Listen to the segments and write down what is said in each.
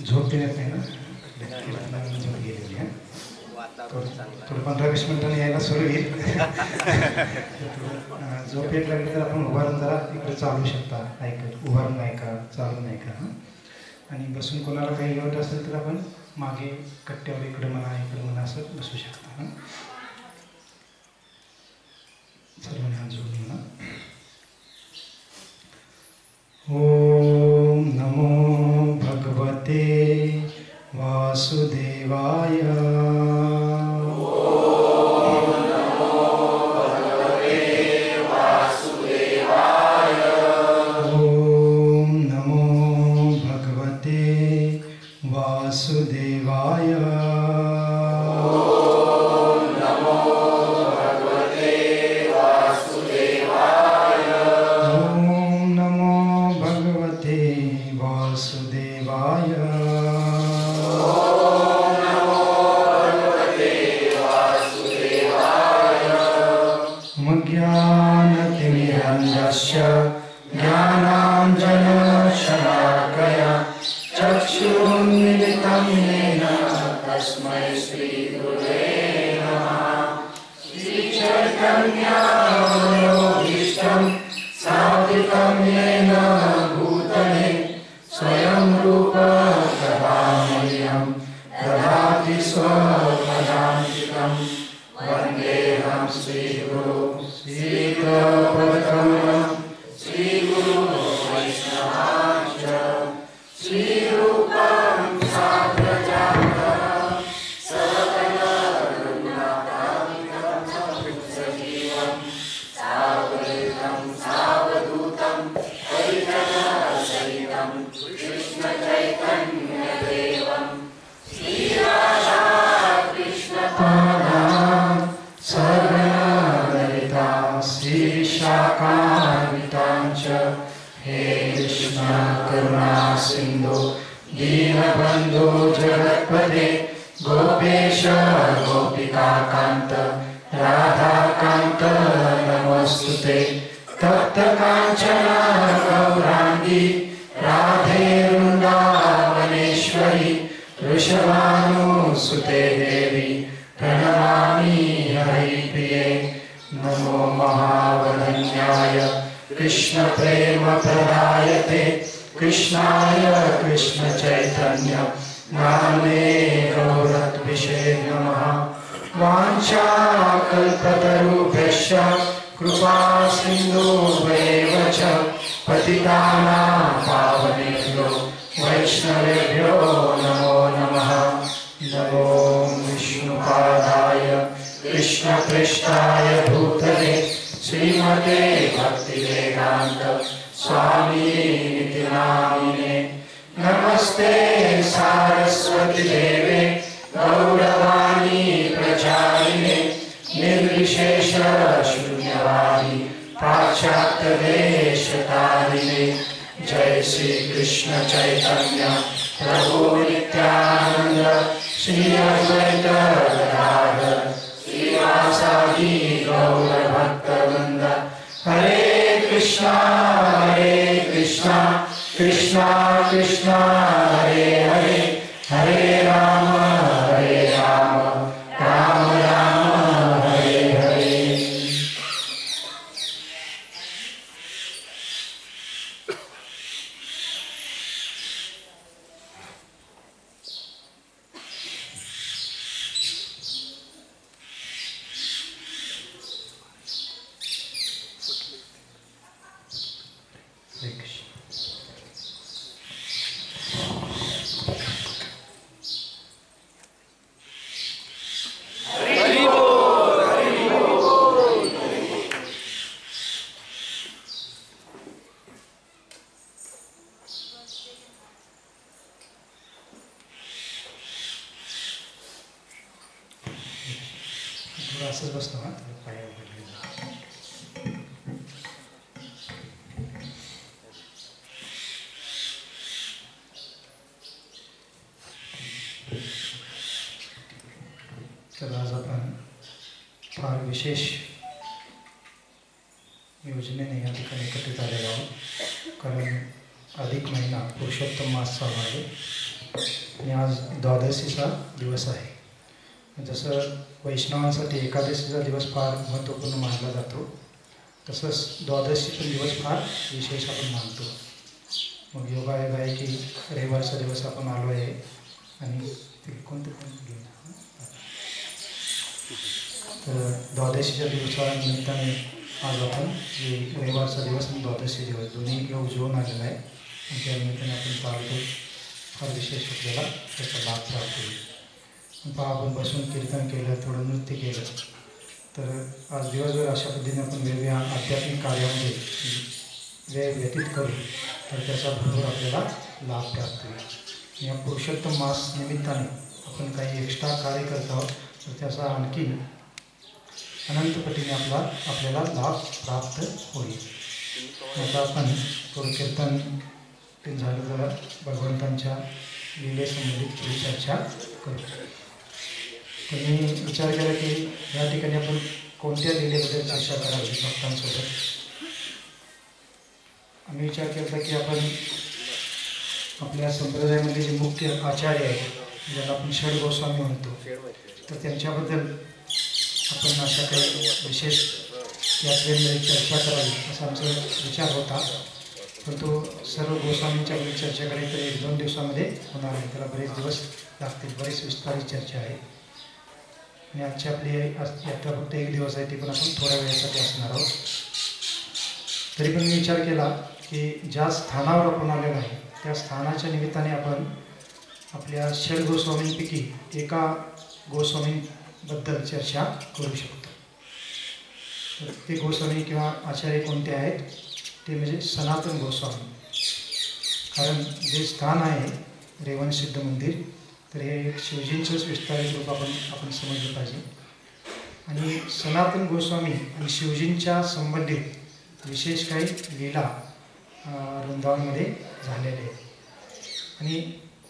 झोप देण्यात नाही ना, झोप गेलेली आहे. थोडं 15-20 मिनिटांनी यायला सुरू होईल. झोप येत लागली तर आपण उभारून जरा इकडे चालू शकता, ऐकत उभारून ऐका, चालून ऐका. आणि बसून कोणाला काही येत असेल तर आपण मागे कट्ट्यावर इकडं म्हणा असं बसू शकता. सर्वांनी हात जोडून म्हणा. ओम नमो भगवते वासुदेवाय. वासुदेवाय. ओम नमो भगवते वासुदेवाय. मज्ञानतिमिरन्धस्य ज्ञानाञ्जनशलाकया चक्षुरुन्मिलितं येन तस्मै श्रीगुरुवे नमः. श्रीचैतन्यमनोभीष्टं स्थापितं येन भूतले स्वयं रूप कदामह्यं ददाति स्वपदान्तिकं. वन्देऽहं श्रीगुरुं श्रीप्रथमं श्रीगुरुं वैष्णवांश्च श्रीरूपं साग्रजातं सकलगुणनाथान्वितं सजीवं साद्वैतं सावधूतं परिजनसहितं कृष्णचैतन्यदेवं श्रीराधाकृष्णपादान् सर्वललिता श्रीविशाखान्वितां च. हे कृष्ण करुणा सिंधु दीनबंधु जगत्पते गोपेश गोपिकाकांत राधाकांत नमोस्तुते. तप्त कांचन गौरांगी राधे वृंदावनेश्वरी वृषभानुसुते देवी प्रणमामि हरिप्रिये. नमो महावदन्याय कृष्ण प्रेम प्रदायते कृष्णाय कृष्ण चैतन्य नामने गौरत्विषे नमः. वाञ्छाकल्पतरुभ्यश्च कृपा सिन्धुभ्येव च पतितानां पावनेभ्यो वैष्णवेभ्यो नमो नमः. नमो विष्णुपादाय कृष्णपृष्ठाय भूतले श्रीमते भक्तिवेदांत स्वामिनिति नामिने. नमस्ते सारस्वती देवे गौरवाणी प्रचारिणे निर्विशेष शून्यवादी पाश्चात्यदेशतारिणे. जय श्री कृष्ण चैतन्य प्रभु नित्यानंद श्री अद्वैत गदाधर श्रीवासादि गौर भक्तवृंद. हरे कृष्णा कृष्णा कृष्णा हरे हरे हरे राम राम राम हरे हरे. असंच बसतो ना पाया वगैरे. तर आज आपण फार विशेष योजनेने या ठिकाणी एकत्रित आलेलो आहोत. कारण अधिक महिना पुरुषोत्तम मास चालू आहे आणि आज द्वादशीचा दिवस आहे. जसं वैष्णवांसाठी एकादशीचा दिवस फार महत्त्वपूर्ण मानला जातो, तसंच द्वादशी पण दिवस फार विशेष आपण मानतो. मग योगायोग आहे की रविवारचा दिवस आपण आलो आहे आणि ते कोणतं घेऊन तर द्वादशीच्या दिवसानिमित्ताने आज आपण रविवारचा दिवस आणि द्वादशी दिवस दोन्ही योग उजवून आलेला आहे आणि त्या निमित्ताने आपण पाहतो फार विशेष आपल्याला त्याचा लाभ प्राप्त होईल. पहा, आपण बसून कीर्तन केलं, थोडं नृत्य केलं, तर आज दिवसभर अशा पद्धतीने आपण वेगवेगळ्या आध्यात्मिक कार्यामध्ये वेळ व्यतीत करू तर त्याचा भरपूर आपल्याला लाभ प्राप्त होईल. या पुरुषोत्तम मास निमित्ताने आपण काही एक्स्ट्रा कार्य करत आहोत तर त्याचा आणखी अनंतपटीने आपल्याला लाभ प्राप्त होईल. आता आपण थोडं कीर्तन झालं तर भगवंतांच्या लीलेसंबंधित थोडी चर्चा करू. तर मी विचार केला की या ठिकाणी आपण कोणत्या लीलेबद्दल चर्चा करावी भक्तांसोबत. आम्ही विचार केला की आपण आपल्या संप्रदायामध्ये जे मुख्य आचार्य आहेत, ज्याला आपण षड गोस्वामी म्हणतो, तर त्यांच्याबद्दल आपण अशा काही विशेष यात्रेमध्ये चर्चा करावी असा आमचा विचार होता. परंतु सर्व गोस्वामींच्याबद्दल चर्चा करायची तर 1-2 दिवसामध्ये होणार आहे, त्याला बरेच दिवस लागतील, बरीच विस्तारित चर्चा आहे. आणि आजची आपली यात्रा फक्त 1 दिवस आहे, ती पण आपण थोड्या वेळासाठी असणार आहोत. तरी पण मी विचार केला की ज्या स्थानावर आपण आलेलो आहे त्या स्थानाच्या निमित्ताने आपण आपल्या षड गोस्वामींपैकी एका गोस्वामींबद्दल चर्चा करू शकतो. तर ते गोस्वामी किंवा आचार्य कोणते आहेत ते म्हणजे सनातन गोस्वामी. कारण जे स्थान आहे रेवणसिद्ध मंदिर, तर हे शिवजींचंच विस्तारित रूप आपण समजलं पाहिजे. आणि सनातन गोस्वामी आणि शिवजींच्या संबंधित विशेष काही लीला वृंदावनमध्ये झालेले आहेत. आणि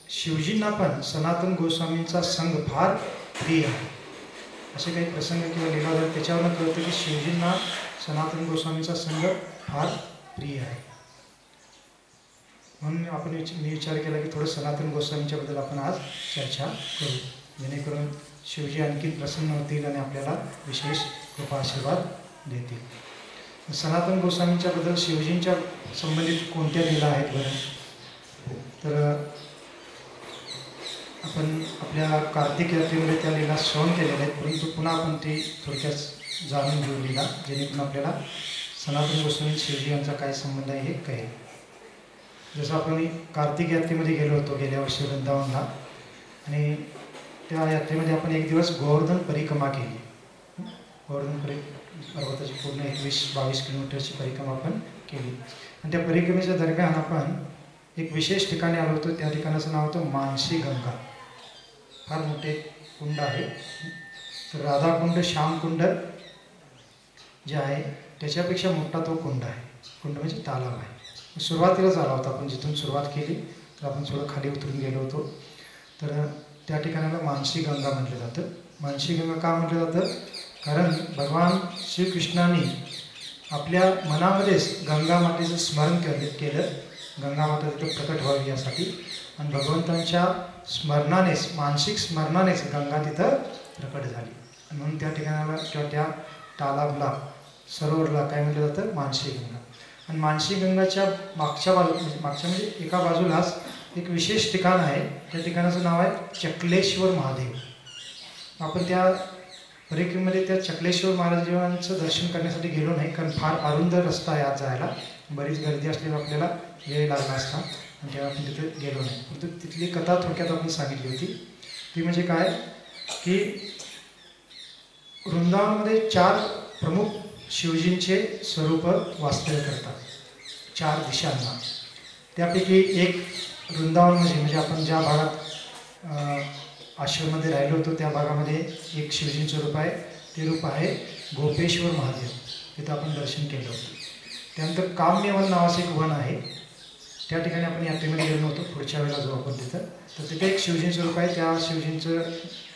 शिवजींना पण सनातन गोस्वामींचा संघ फार प्रिय आहे. असे काही प्रसंग किंवा लीला झाले त्याच्यावरून कळतं की शिवजींना सनातन गोस्वामींचा संघ फार प्रिय आहे. म्हणून मी विचार केला की थोडं सनातन गोस्वामींच्याबद्दल आपण आज चर्चा करू, जेणेकरून शिवजी आणखी प्रसन्न होतील आणि आपल्याला विशेष कृपा आशीर्वाद देतील. सनातन गोस्वामींच्याबद्दल शिवजींच्या संबंधित कोणत्या लीला आहेत बरं? तर आपण आपल्या कार्तिक यात्रेमध्ये त्या लीला श्रवण केलेल्या आहेत, परंतु पुन्हा आपण ते थोडक्यात जाणून घेऊ लीला, जेणेकरून आपल्याला सनातन गोस्वामी शिवजी यांचा काय संबंध आहे हे कळेल. जसं आपण कार्तिक यात्रेमध्ये गेलो होतो गेल्या वर्षी वृंदावनला, आणि त्या यात्रेमध्ये आपण 1 दिवस गोवर्धन परिक्रमा केली. गोवर्धन पर्वताची पूर्ण 21-22 किलोमीटरची परिक्रमा आपण केली. आणि त्या परिक्रमेच्या दरम्यान आपण एक विशेष ठिकाणी आलो होतो. त्या ठिकाणाचं नाव होतं मानसी गंगा. फार मोठे कुंड आहे. तर राधाकुंड, श्यामकुंड जे आहे त्याच्यापेक्षा मोठा तो कुंड आहे. कुंड म्हणजे तालाव आहे. सुरुवातीलाच आला होता आपण, जिथून सुरुवात केली तर आपण थोडं खाली उतरून गेलो होतो. तर त्या ठिकाणाला मानसी गंगा म्हटलं जातं. मानसी गंगा का म्हटलं जातं? कारण भगवान श्रीकृष्णाने आपल्या मनामध्येच गंगा मातेचं स्मरण केलं. गंगा माता तिथं प्रकट व्हावी यासाठी, आणि भगवंतांच्या स्मरणानेच, मानसिक स्मरणानेच गंगा तिथं प्रकट झाली. आणि म्हणून त्या ठिकाणाला किंवा त्या तालाबला, सरोवरला काय म्हटलं जातं? मानसी गंगा. आणि मानसी गंगाच्या मागच्या म्हणजे एका बाजूलाच एक विशेष ठिकाण आहे. त्या ठिकाणाचं नाव आहे चक्लेश्वर महादेव. आपण त्या परिक्रमेमध्ये त्या चक्लेश्वर महादेवांचं दर्शन करण्यासाठी गेलो नाही, कारण फार अरुंद रस्ता आहे आज जायला, बरीच गर्दी असल्यामुळे आपल्याला वेळ लागला असता, आणि तेव्हा आपण तिथे गेलो नाही. परंतु तिथली कथा थोडक्यात आपण सांगितली होती. ती म्हणजे काय की वृंदावनमध्ये 4 प्रमुख शिवजींचे स्वरूप वास्तव्य करतात, 4 दिशांना. त्यापैकी एक वृंदावन म्हणजे आपण ज्या भागात आश्रममध्ये राहिलो होतो त्या भागामध्ये एक शिवजींचं रूप आहे. ते रूप आहे गोपेश्वर महादेव. तिथं आपण दर्शन केलं होतं. त्यानंतर काम्यवन नावाचं एक वन आहे. त्या ठिकाणी आपण यात्रेमध्ये गेलो नव्हतो, पुढच्या वेळेला जाऊ आपण तिथं. तर तिथे एक शिवजींचं रूप आहे. त्या शिवजींचं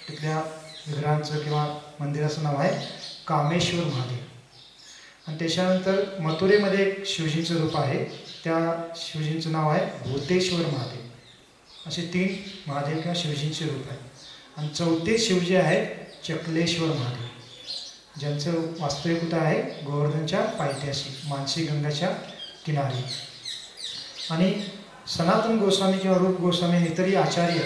तिथल्या विग्रहांचं किंवा मंदिराचं नाव आहे कामेश्वर महादेव. आणि त्याच्यानंतर मथुरेमध्ये एक शिवजींचं रूप आहे. त्या शिवजींचं नाव आहे भूतेश्वर महादेव. असे 3 महादेव किंवा शिवजींचे रूप आहे. आणि चौथे शिव जे आहेत चक्लेश्वर महादेव, ज्यांचं वास्तव्य कुठं आहे गोवर्धनच्या पायथ्याशी मानसी गंगाच्या किनारी. आणि सनातन गोस्वामी किंवा रूप गोस्वामी आणि इतरही आचार्य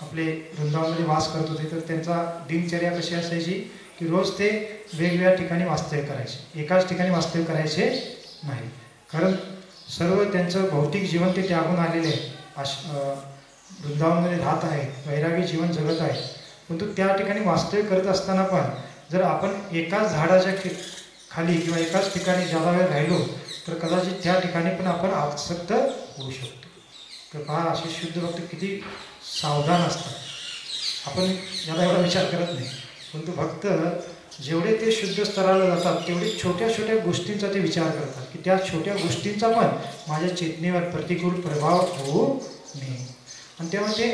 आपले वृंदावनमध्ये वास करत होते. तर त्यांचा दिनचर्या कशी असायची की रोज ते वेगवेगळ्या ठिकाणी वास्तव्य करायचे, एकाच ठिकाणी वास्तव्य करायचे नाही. कारण सर्व त्यांचं भौतिक जीवन ते त्यागून आलेले आहे, वृंदावनमध्ये राहत आहेत, वैरागी जीवन जगत आहे. परंतु त्या ठिकाणी वास्तव्य करत असताना पण जर आपण एकाच झाडाच्या खाली किंवा एकाच ठिकाणी जादा वेळ राहिलो तर कदाचित त्या ठिकाणी पण आपण आसक्त होऊ शकतो. तर पहा असे शुद्ध भक्त किती सावधान असतात. आपण याला एवढा विचार करत नाही, परंतु भक्त जेवढे ते शुद्ध स्तराला जातात तेवढे छोट्या छोट्या गोष्टींचा ते विचार करतात की त्या छोट्या गोष्टींचा पण माझ्या चेतनेवर प्रतिकूल प्रभाव होऊ नये. आणि तेव्हा ते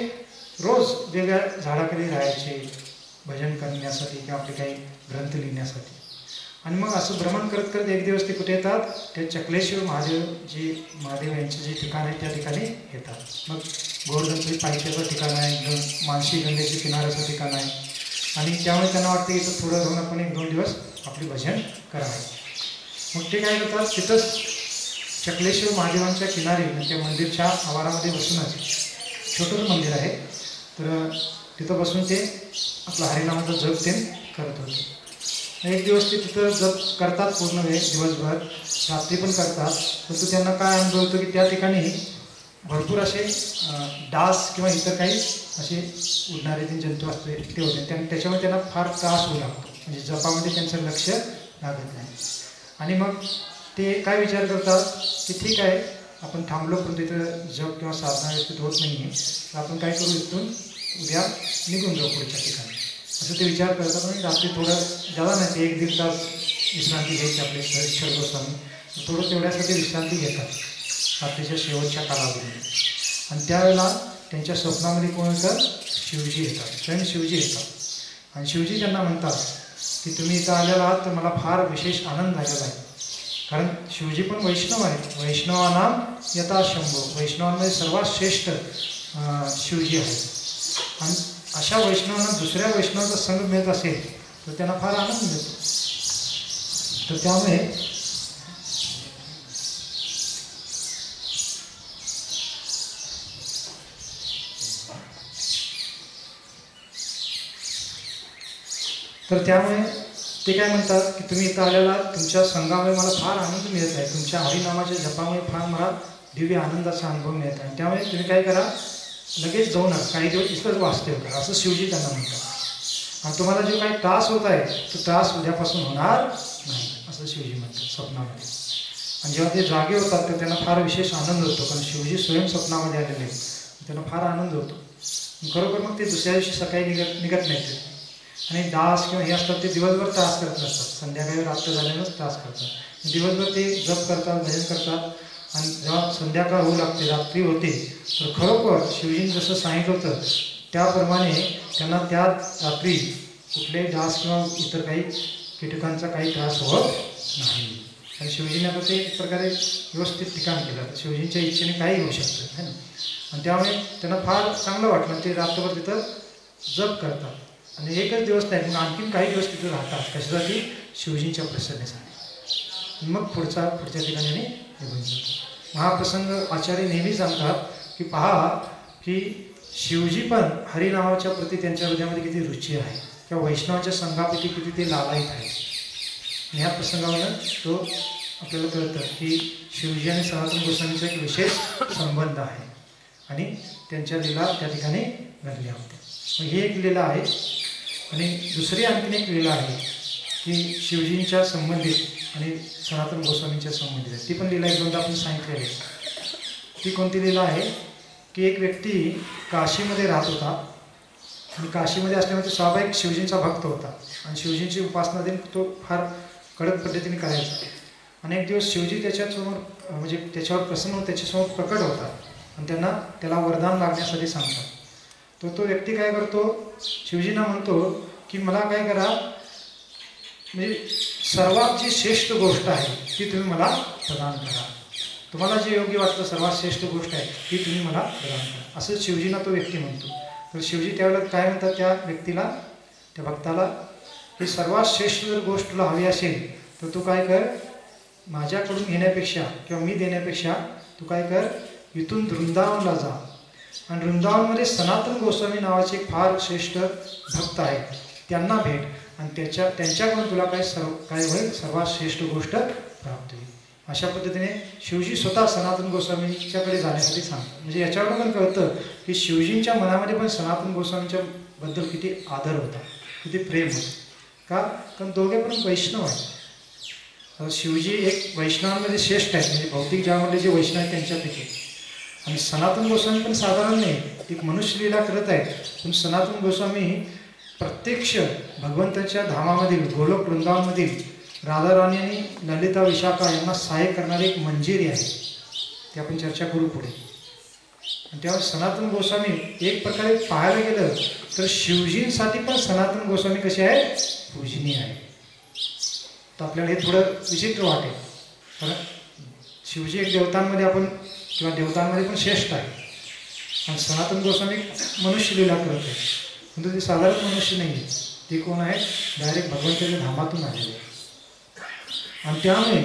रोज वेगळ्या झाडाखाली राहायचे भजन करण्यासाठी किंवा आपले काही ग्रंथ लिहिण्यासाठी. आणि मग असं भ्रमण करत करत एक दिवस ते कुठे येतात, ते चक्लेश्वर महादेव जे महादेव यांचे जे ठिकाण आहे त्या ठिकाणी येतात. मग गोवर्धनपुरी पायथ्याचं ठिकाण आहे, एकदम मानसी गंगेच्या किनाऱ्याचं ठिकाण आहे. आणि त्यामुळे त्यांना वाटतं इथं थोडं जाऊन आपण 1-2 दिवस आपले भजन करावे. मग ते काय करतात, तिथंच चक्लेश्वर महादेवांच्या किनारी म्हणजे मंदिरच्या आवारामध्ये बसूनच छोटंसं मंदिर आहे, तर तिथं बसून ते आपलं हरिनामाचं जप ते करत होते. एक दिवस ते तिथं जप करतात पूर्ण वेळ, दिवसभर, रात्री पण करतात. परंतु त्यांना काय अनुभव होतो की त्या ठिकाणी भरपूर असे डास किंवा इतर काही असे उडणारे ते जंतू असते ते होते. त्याच्यामुळे त्यांना फार त्रास होऊ लागतो, म्हणजे जपामध्ये त्यांचं लक्ष लागत नाही. आणि मग ते काय विचार करतात की ठीक आहे आपण थांबलो पण तिथं जप किंवा साधना व्यवस्थित होत नाही आहे, तर आपण काय करू, इथून उद्या निघून जाऊ पुढच्या ठिकाणी, असं ते विचार करतात. आणि रात्री थोडं ज्यादा नाही ते 1-1.5 तास विश्रांती घ्यायची आपले ईश्वर गोस्वामी, थोडं तेवढ्यासाठी विश्रांती घेतात रात्रीच्या शेवटच्या कालावधीमध्ये. आणि त्यावेळेला त्यांच्या स्वप्नामध्ये कोण येतं, शिवजी येतात, स्वयं शिवजी येतात. आणि शिवजी त्यांना म्हणतात की तुम्ही इथं आलेला आहात तर मला फार विशेष आनंद झालेला आहे. कारण शिवजी पण वैष्णव आहेत, वैष्णवानाम यथा शंभो, वैष्णवांमध्ये सर्वात श्रेष्ठ शिवजी आहेत. आणि अशा वैष्णवांना दुसऱ्या वैष्णवाचा संग मिळत असेल तर त्यांना फार आनंद मिळतो. तर त्यामुळे ते काय म्हणतात की तुम्ही इथं आलेला तुमच्या संघामुळे मला फार आनंद मिळत आहे, तुमच्या हरिनामाच्या जपामुळे फार मला दिव्य आनंदाचा अनुभव मिळत आहे. त्यामुळे तुम्ही काय करा, लगेच जाऊ नका, काही दिवस इथंच वास्तव्य करा, असं शिवजी त्यांना म्हणतात. आणि तुम्हाला जो काही त्रास होत आहे तो त्रास उद्यापासून होणार नाही, असं शिवजी म्हणतात स्वप्नामध्ये. आणि जेव्हा ते जागे होतात तर त्यांना फार विशेष आनंद होतो, कारण शिवजी स्वयं स्वप्नामध्ये आलेले आहेत, त्यांना फार आनंद होतो. खरोखर मग ते दुसऱ्या दिवशी सकाळी निघत नाहीत. आणि डास किंवा हे असतात ते दिवसभर त्रास करत नसतात, संध्याकाळी रात्र झाल्यानंच त्रास करतात. दिवसभर ते जप करतात, भजन करतात. आणि जेव्हा संध्याकाळ होऊ लागते, रात्री होते, तर खरोखर शिवजींनी जसं सांगितलं होतं त्याप्रमाणे त्यांना त्या रात्री कुठलेही डास किंवा इतर काही कीटकांचा काही त्रास होत नाही. आणि शिवजीने आता ते एक प्रकारे व्यवस्थित ठिकाण केलं, तर शिवजींच्या इच्छेने काही होऊ शकतं है ना. आणि त्यामुळे त्यांना फार चांगलं वाटलं, ते रात्रभर तिथं जप करतात. आणि एकच दिवस नाही, मग आणखीन काही दिवस तिथं राहतात, कशासाठी, शिवजींच्या प्रसन्नेसाठी. मग पुढच्या ठिकाणी निघून जातो. हा प्रसंग आचार्य नेहमी सांगतात की पहा की शिवजी पण हरिनामाच्या प्रती त्यांच्या हृदयामध्ये किती रुची आहे, किंवा वैष्णवाच्या संघाप्रती किती ते लालायित आहे. ह्या प्रसंगावरून तो आपल्याला कळतं की शिवजी आणि सनातन गोस्वामीचा एक विशेष संबंध आहे आणि त्यांच्या लीला त्या ठिकाणी घडल्या होत्या. मग ही एक लीला आहे. आणि दुसरी आणखीन एक लीला आहे की शिवजींच्या संबंधित आणि सनातन गोस्वामींच्या संबंधित आहे. ती पण लीला एक दोनदा आपण सांगितलेली आहे. ती कोणती लीला आहे की एक व्यक्ती काशीमध्ये राहत होता आणि काशीमध्ये असल्यामुळे तो स्वाभाविक शिवजींचा भक्त होता आणि शिवजींची उपासना देऊन तो फार कडक पद्धतीने करायचा. आणि एक दिवस शिवजी त्याच्यासमोर म्हणजे त्याच्यावर प्रसन्न होऊन त्याच्यासमोर प्रकट होतात आणि त्याला वरदान मागण्यासाठी सांगतात. तो व्यक्ती काय करतो, शिवजींना म्हणतो की मला काय करा, म्हणजे सर्वात जी श्रेष्ठ गोष्ट आहे ती तुम्ही मला प्रदान करा. तुम्हाला जे योग्य वाटतं सर्वात श्रेष्ठ गोष्ट आहे ती तुम्ही मला प्रदान करा. असं शिवजींना तो व्यक्ती म्हणतो. तर शिवजी त्यावेळेला काय म्हणतात त्या व्यक्तीला, त्या भक्ताला, की सर्वात श्रेष्ठ जर गोष्ट तुला हवी असेल तर तू काय कर, माझ्याकडून घेण्यापेक्षा किंवा मी देण्यापेक्षा तू काय कर, इथून वृंदावनला जा आणि वृंदावनमध्ये सनातन गोस्वामी नावाचे एक फार श्रेष्ठ भक्त आहेत, त्यांना भेट आणि त्यांच्याकडून तुला काय होईल, सर्वात श्रेष्ठ गोष्ट प्राप्त होईल. अशा पद्धतीने शिवजी स्वतः सनातन गोस्वामींच्याकडे जाण्यासाठी सांगतात. म्हणजे याच्यावरून पण कळतं की शिवजींच्या मनामध्ये पण सनातन गोस्वामींच्या बद्दल किती आदर होता, किती प्रेम होतं. का? कारण दोघे पण वैष्णव आहेत. शिवजी एक वैष्णवांमध्ये श्रेष्ठ आहेत, म्हणजे भौतिक जगामधले जे वैष्णव आहेत त्यांच्यापैकी. आणि सनातन गोस्वामी पण साधारण नाही, एक मनुष्यलीला करत आहेत, पण सनातन गोस्वामी प्रत्यक्ष भगवंताच्या धामामधील गोलोक वृंदावनमधील राधाराणी आणि ललिता विशाखा यांना सहाय्य करणारे एक मंजिरी आहे. ते आपण चर्चा करू पुढे. आणि तेव्हा सनातन गोस्वामी एक प्रकारे पाहायला गेलं तर शिवजींसाठी पण सनातन गोस्वामी कसे आहेत, पूजनीय आहे. तर आपल्याला हे थोडं विचित्र वाटेल, कारण शिवजी एक देवतांमध्ये आपण किंवा देवतांमध्ये पण श्रेष्ठ आहे आणि सनातन गोस्वामी मनुष्यलीला करत आहे, परंतु ते साधारण मनुष्य नाही आहे. ते कोण आहे, डायरेक्ट भगवंताच्या धामातून आलेले आहे आणि त्यामुळे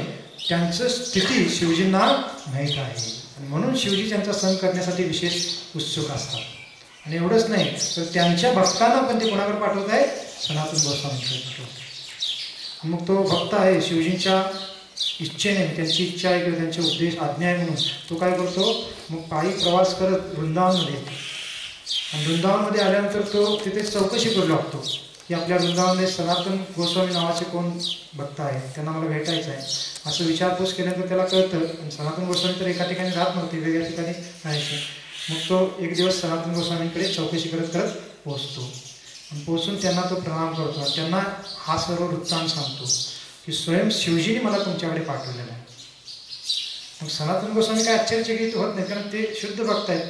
त्यांचं स्थिती शिवजींना माहीत आहे आणि म्हणून शिवजी त्यांचा सण करण्यासाठी विशेष उत्सुक असतात. आणि एवढंच नाही तर त्यांच्या भक्तांना पण ते कोणाकडे पाठवत आहे, सनातन गोस्वामींकडे पाठवत. मग तो भक्त आहे शिवजींच्या इच्छेने, त्यांची इच्छा आहे किंवा त्यांचे उद्देश आज्ञा आहे म्हणून तो काय करतो, मग पायी प्रवास करत वृंदावनमध्ये येतो. आणि वृंदावनमध्ये आल्यानंतर तो तिथे चौकशी करू लागतो की आपल्या वृंदावनमध्ये सनातन गोस्वामी नावाचे कोण भक्त आहेत, त्यांना मला भेटायचं आहे. असं विचारपूस केल्यानंतर त्याला कळतं. आणि सनातन गोस्वामी तर एका ठिकाणी राहत नव्हते, वेगळ्या ठिकाणी राहायचे. मग तो एक दिवस सनातन गोस्वामींकडे चौकशी करत करत पोहोचतो आणि पोहोचून त्यांना तो प्रणाम करतो आणि त्यांना हा सर्व वृत्तांत सांगतो की स्वयं शिवजीने मला तुमच्याकडे पाठवलेलं आहे. मग सनातन गोस्वामी काय आश्चर्यचकित होत नाही, कारण ते शुद्ध भक्त आहेत.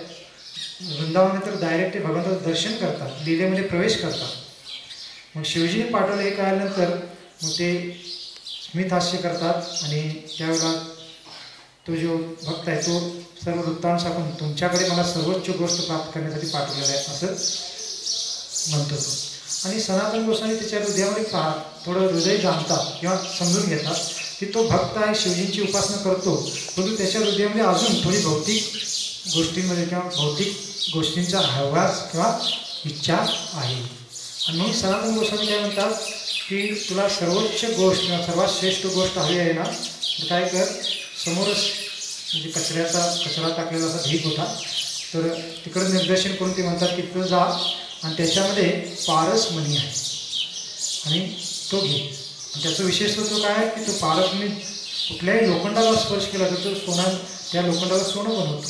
वृंदावनात तर डायरेक्ट ते भगवंताचं दर्शन करतात, लीलेमध्ये प्रवेश करतात. मग शिवजीने पाठवलं हे कळल्यानंतर मग ते स्मित हास्य करतात आणि त्यावेळेला तो जो भक्त आहे तो सर्व वृत्तांत सांगून तुमच्याकडे मला सर्वोच्च गोष्ट प्राप्त करण्यासाठी पाठवलेलं आहे असं म्हणतो तो. आणि सनातन गोस्वामी त्याच्या हृदयामध्ये थोडं हृदय जाणतात किंवा समजून घेतात की तो भक्त आहे, शिवजींची उपासना करतो, परंतु त्याच्या हृदयामध्ये अजून थोडी भौतिक गोष्टींमध्ये किंवा भौतिक गोष्टींचा हवास किंवा इच्छा आहे. आणि म्हणून सनातन गोस्वामी काय म्हणतात की तुला सर्वोच्च गोष्ट किंवा सर्वात श्रेष्ठ गोष्ट हवी आहे ना, तर काय कर, समोरच म्हणजे कचरा टाकलेला असा ढीक होता, तर तिकडं निर्देशन करून ते म्हणतात की तिथं जा आणि त्याच्यामध्ये पारसमणी आहे आणि तो घे. आणि त्याचं विशेषत्व काय आहे की तो पारसमणी कुठल्याही लोखंडाला स्पर्श केला तर तो त्या लोखंडाला सोनं बनवतो.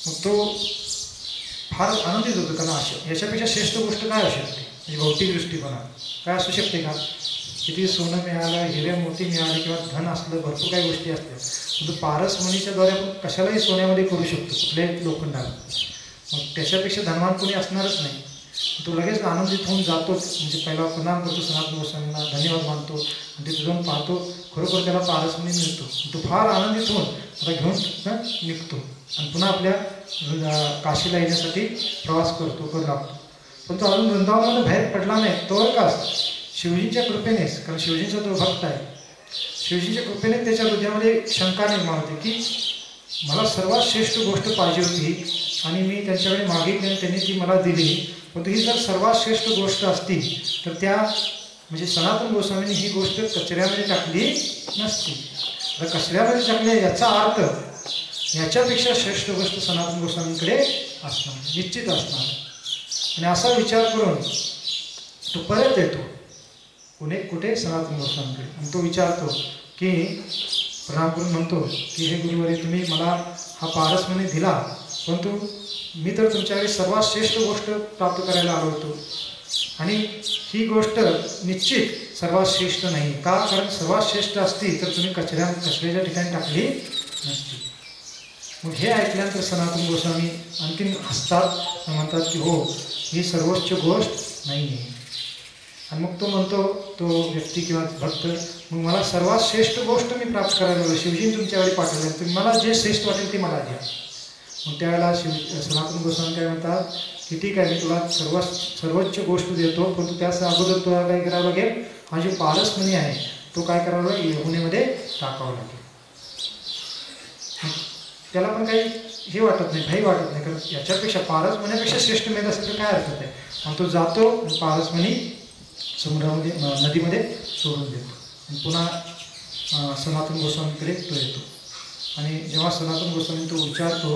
मग तो फार आनंदित होतो, कारण याच्यापेक्षा श्रेष्ठ गोष्ट काय असू शकते, म्हणजे भौतिक दृष्टिकोनात काय असू शकते का, किती सोनं मिळालं, हिरे मोती मिळाले किंवा धन असलं, भरपूर काही गोष्टी असतात, परंतु पारसमणीच्याद्वारे आपण कशालाही सोन्यामध्ये करू शकतो, कुठल्याही लोखंडाला. मग त्याच्यापेक्षा धनवान कोणी असणारच नाही. तो लगेच आनंदित होऊन जातोच, म्हणजे पहिला प्रणाम करतो सनातन गोस्वामींना, धन्यवाद मानतो आणि तिथे जाऊन पाहतो खरोखर त्याला पारसमणी मिळतो. तो फार आनंदित होऊन आता घेऊन निघतो आणि पुन्हा आपल्या काशीला येण्यासाठी प्रवास करू लागतो. पण तो अजून वृंदावनामध्ये बाहेर पडला नाही तोवर का शिवजींच्या कृपेनेच, कारण शिवजींचा तो भक्त आहे, शिवजींच्या कृपेने त्याच्या हृदयामध्ये शंका निर्माण होते की मला सर्वात श्रेष्ठ गोष्ट पाहिजे होती आणि मी त्यांच्याकडे मागितली आणि त्यांनी ती मला दिली, परंतु ही जर सर्वात श्रेष्ठ गोष्ट असती तर त्या म्हणजे सनातन गोस्वामींनी ही गोष्ट कचऱ्यामध्ये टाकली नसती. तर कचऱ्यामध्ये टाकली याचा अर्थ याच्यापेक्षा श्रेष्ठ गोष्ट सनातन गोस्वामींकडे असणार, निश्चित असणार. आणि असा विचार करून तो परत येतो कुठे सनातन गोस्वामींकडे आणि तो विचारतो की प्रणाम करून म्हणतो की हे गुरुवारी तुम्ही मला हा पारसमणी दिला, परंतु मी तर तुमच्याकडे सर्वात श्रेष्ठ गोष्ट प्राप्त करायला आलो होतो आणि ही गोष्ट निश्चित सर्वात श्रेष्ठ नाही. का? कारण सर्वात श्रेष्ठ असती तर तुम्ही कचऱ्याच्या ठिकाणी टाकली नसती. मग हे ऐकल्यानंतर सनातन गोस्वामी आणखीन हसतात, म्हणतात की हो ही सर्वोच्च गोष्ट नाही आहे. आणि मग तो म्हणतो, तो व्यक्ती किंवा भक्त, मग मला सर्वात श्रेष्ठ गोष्ट मी प्राप्त करायला हवी, शिवजीने तुमच्याकडे पाठवलं, तुम्ही मला जे श्रेष्ठ वाटेल ते मला द्या. मग त्यावेळेला सनातन गोस्वामी काय म्हणतात की ठीक आहे, मी तुला सर्वोच्च गोष्ट देतो, परंतु त्याच अगोदर तुला काय करावं लागेल, हा जो पारसमणी आहे तो काय करावा लागेल, यमुनेमध्ये टाकावा लागेल. त्याला पण काही हे वाटत नाही, भय वाटत नाही, कारण याच्यापेक्षा पारसमण्यापेक्षा श्रेष्ठ मेध असेल तर काय हरकत आहे. आणि तो जातो पारसमणी समुद्रामध्ये नदीमध्ये सोडून देतो आणि पुन्हा सनातन गोस्वामीकडे तो येतो. आणि जेव्हा सनातन गोस्वामी तो उच्चारतो,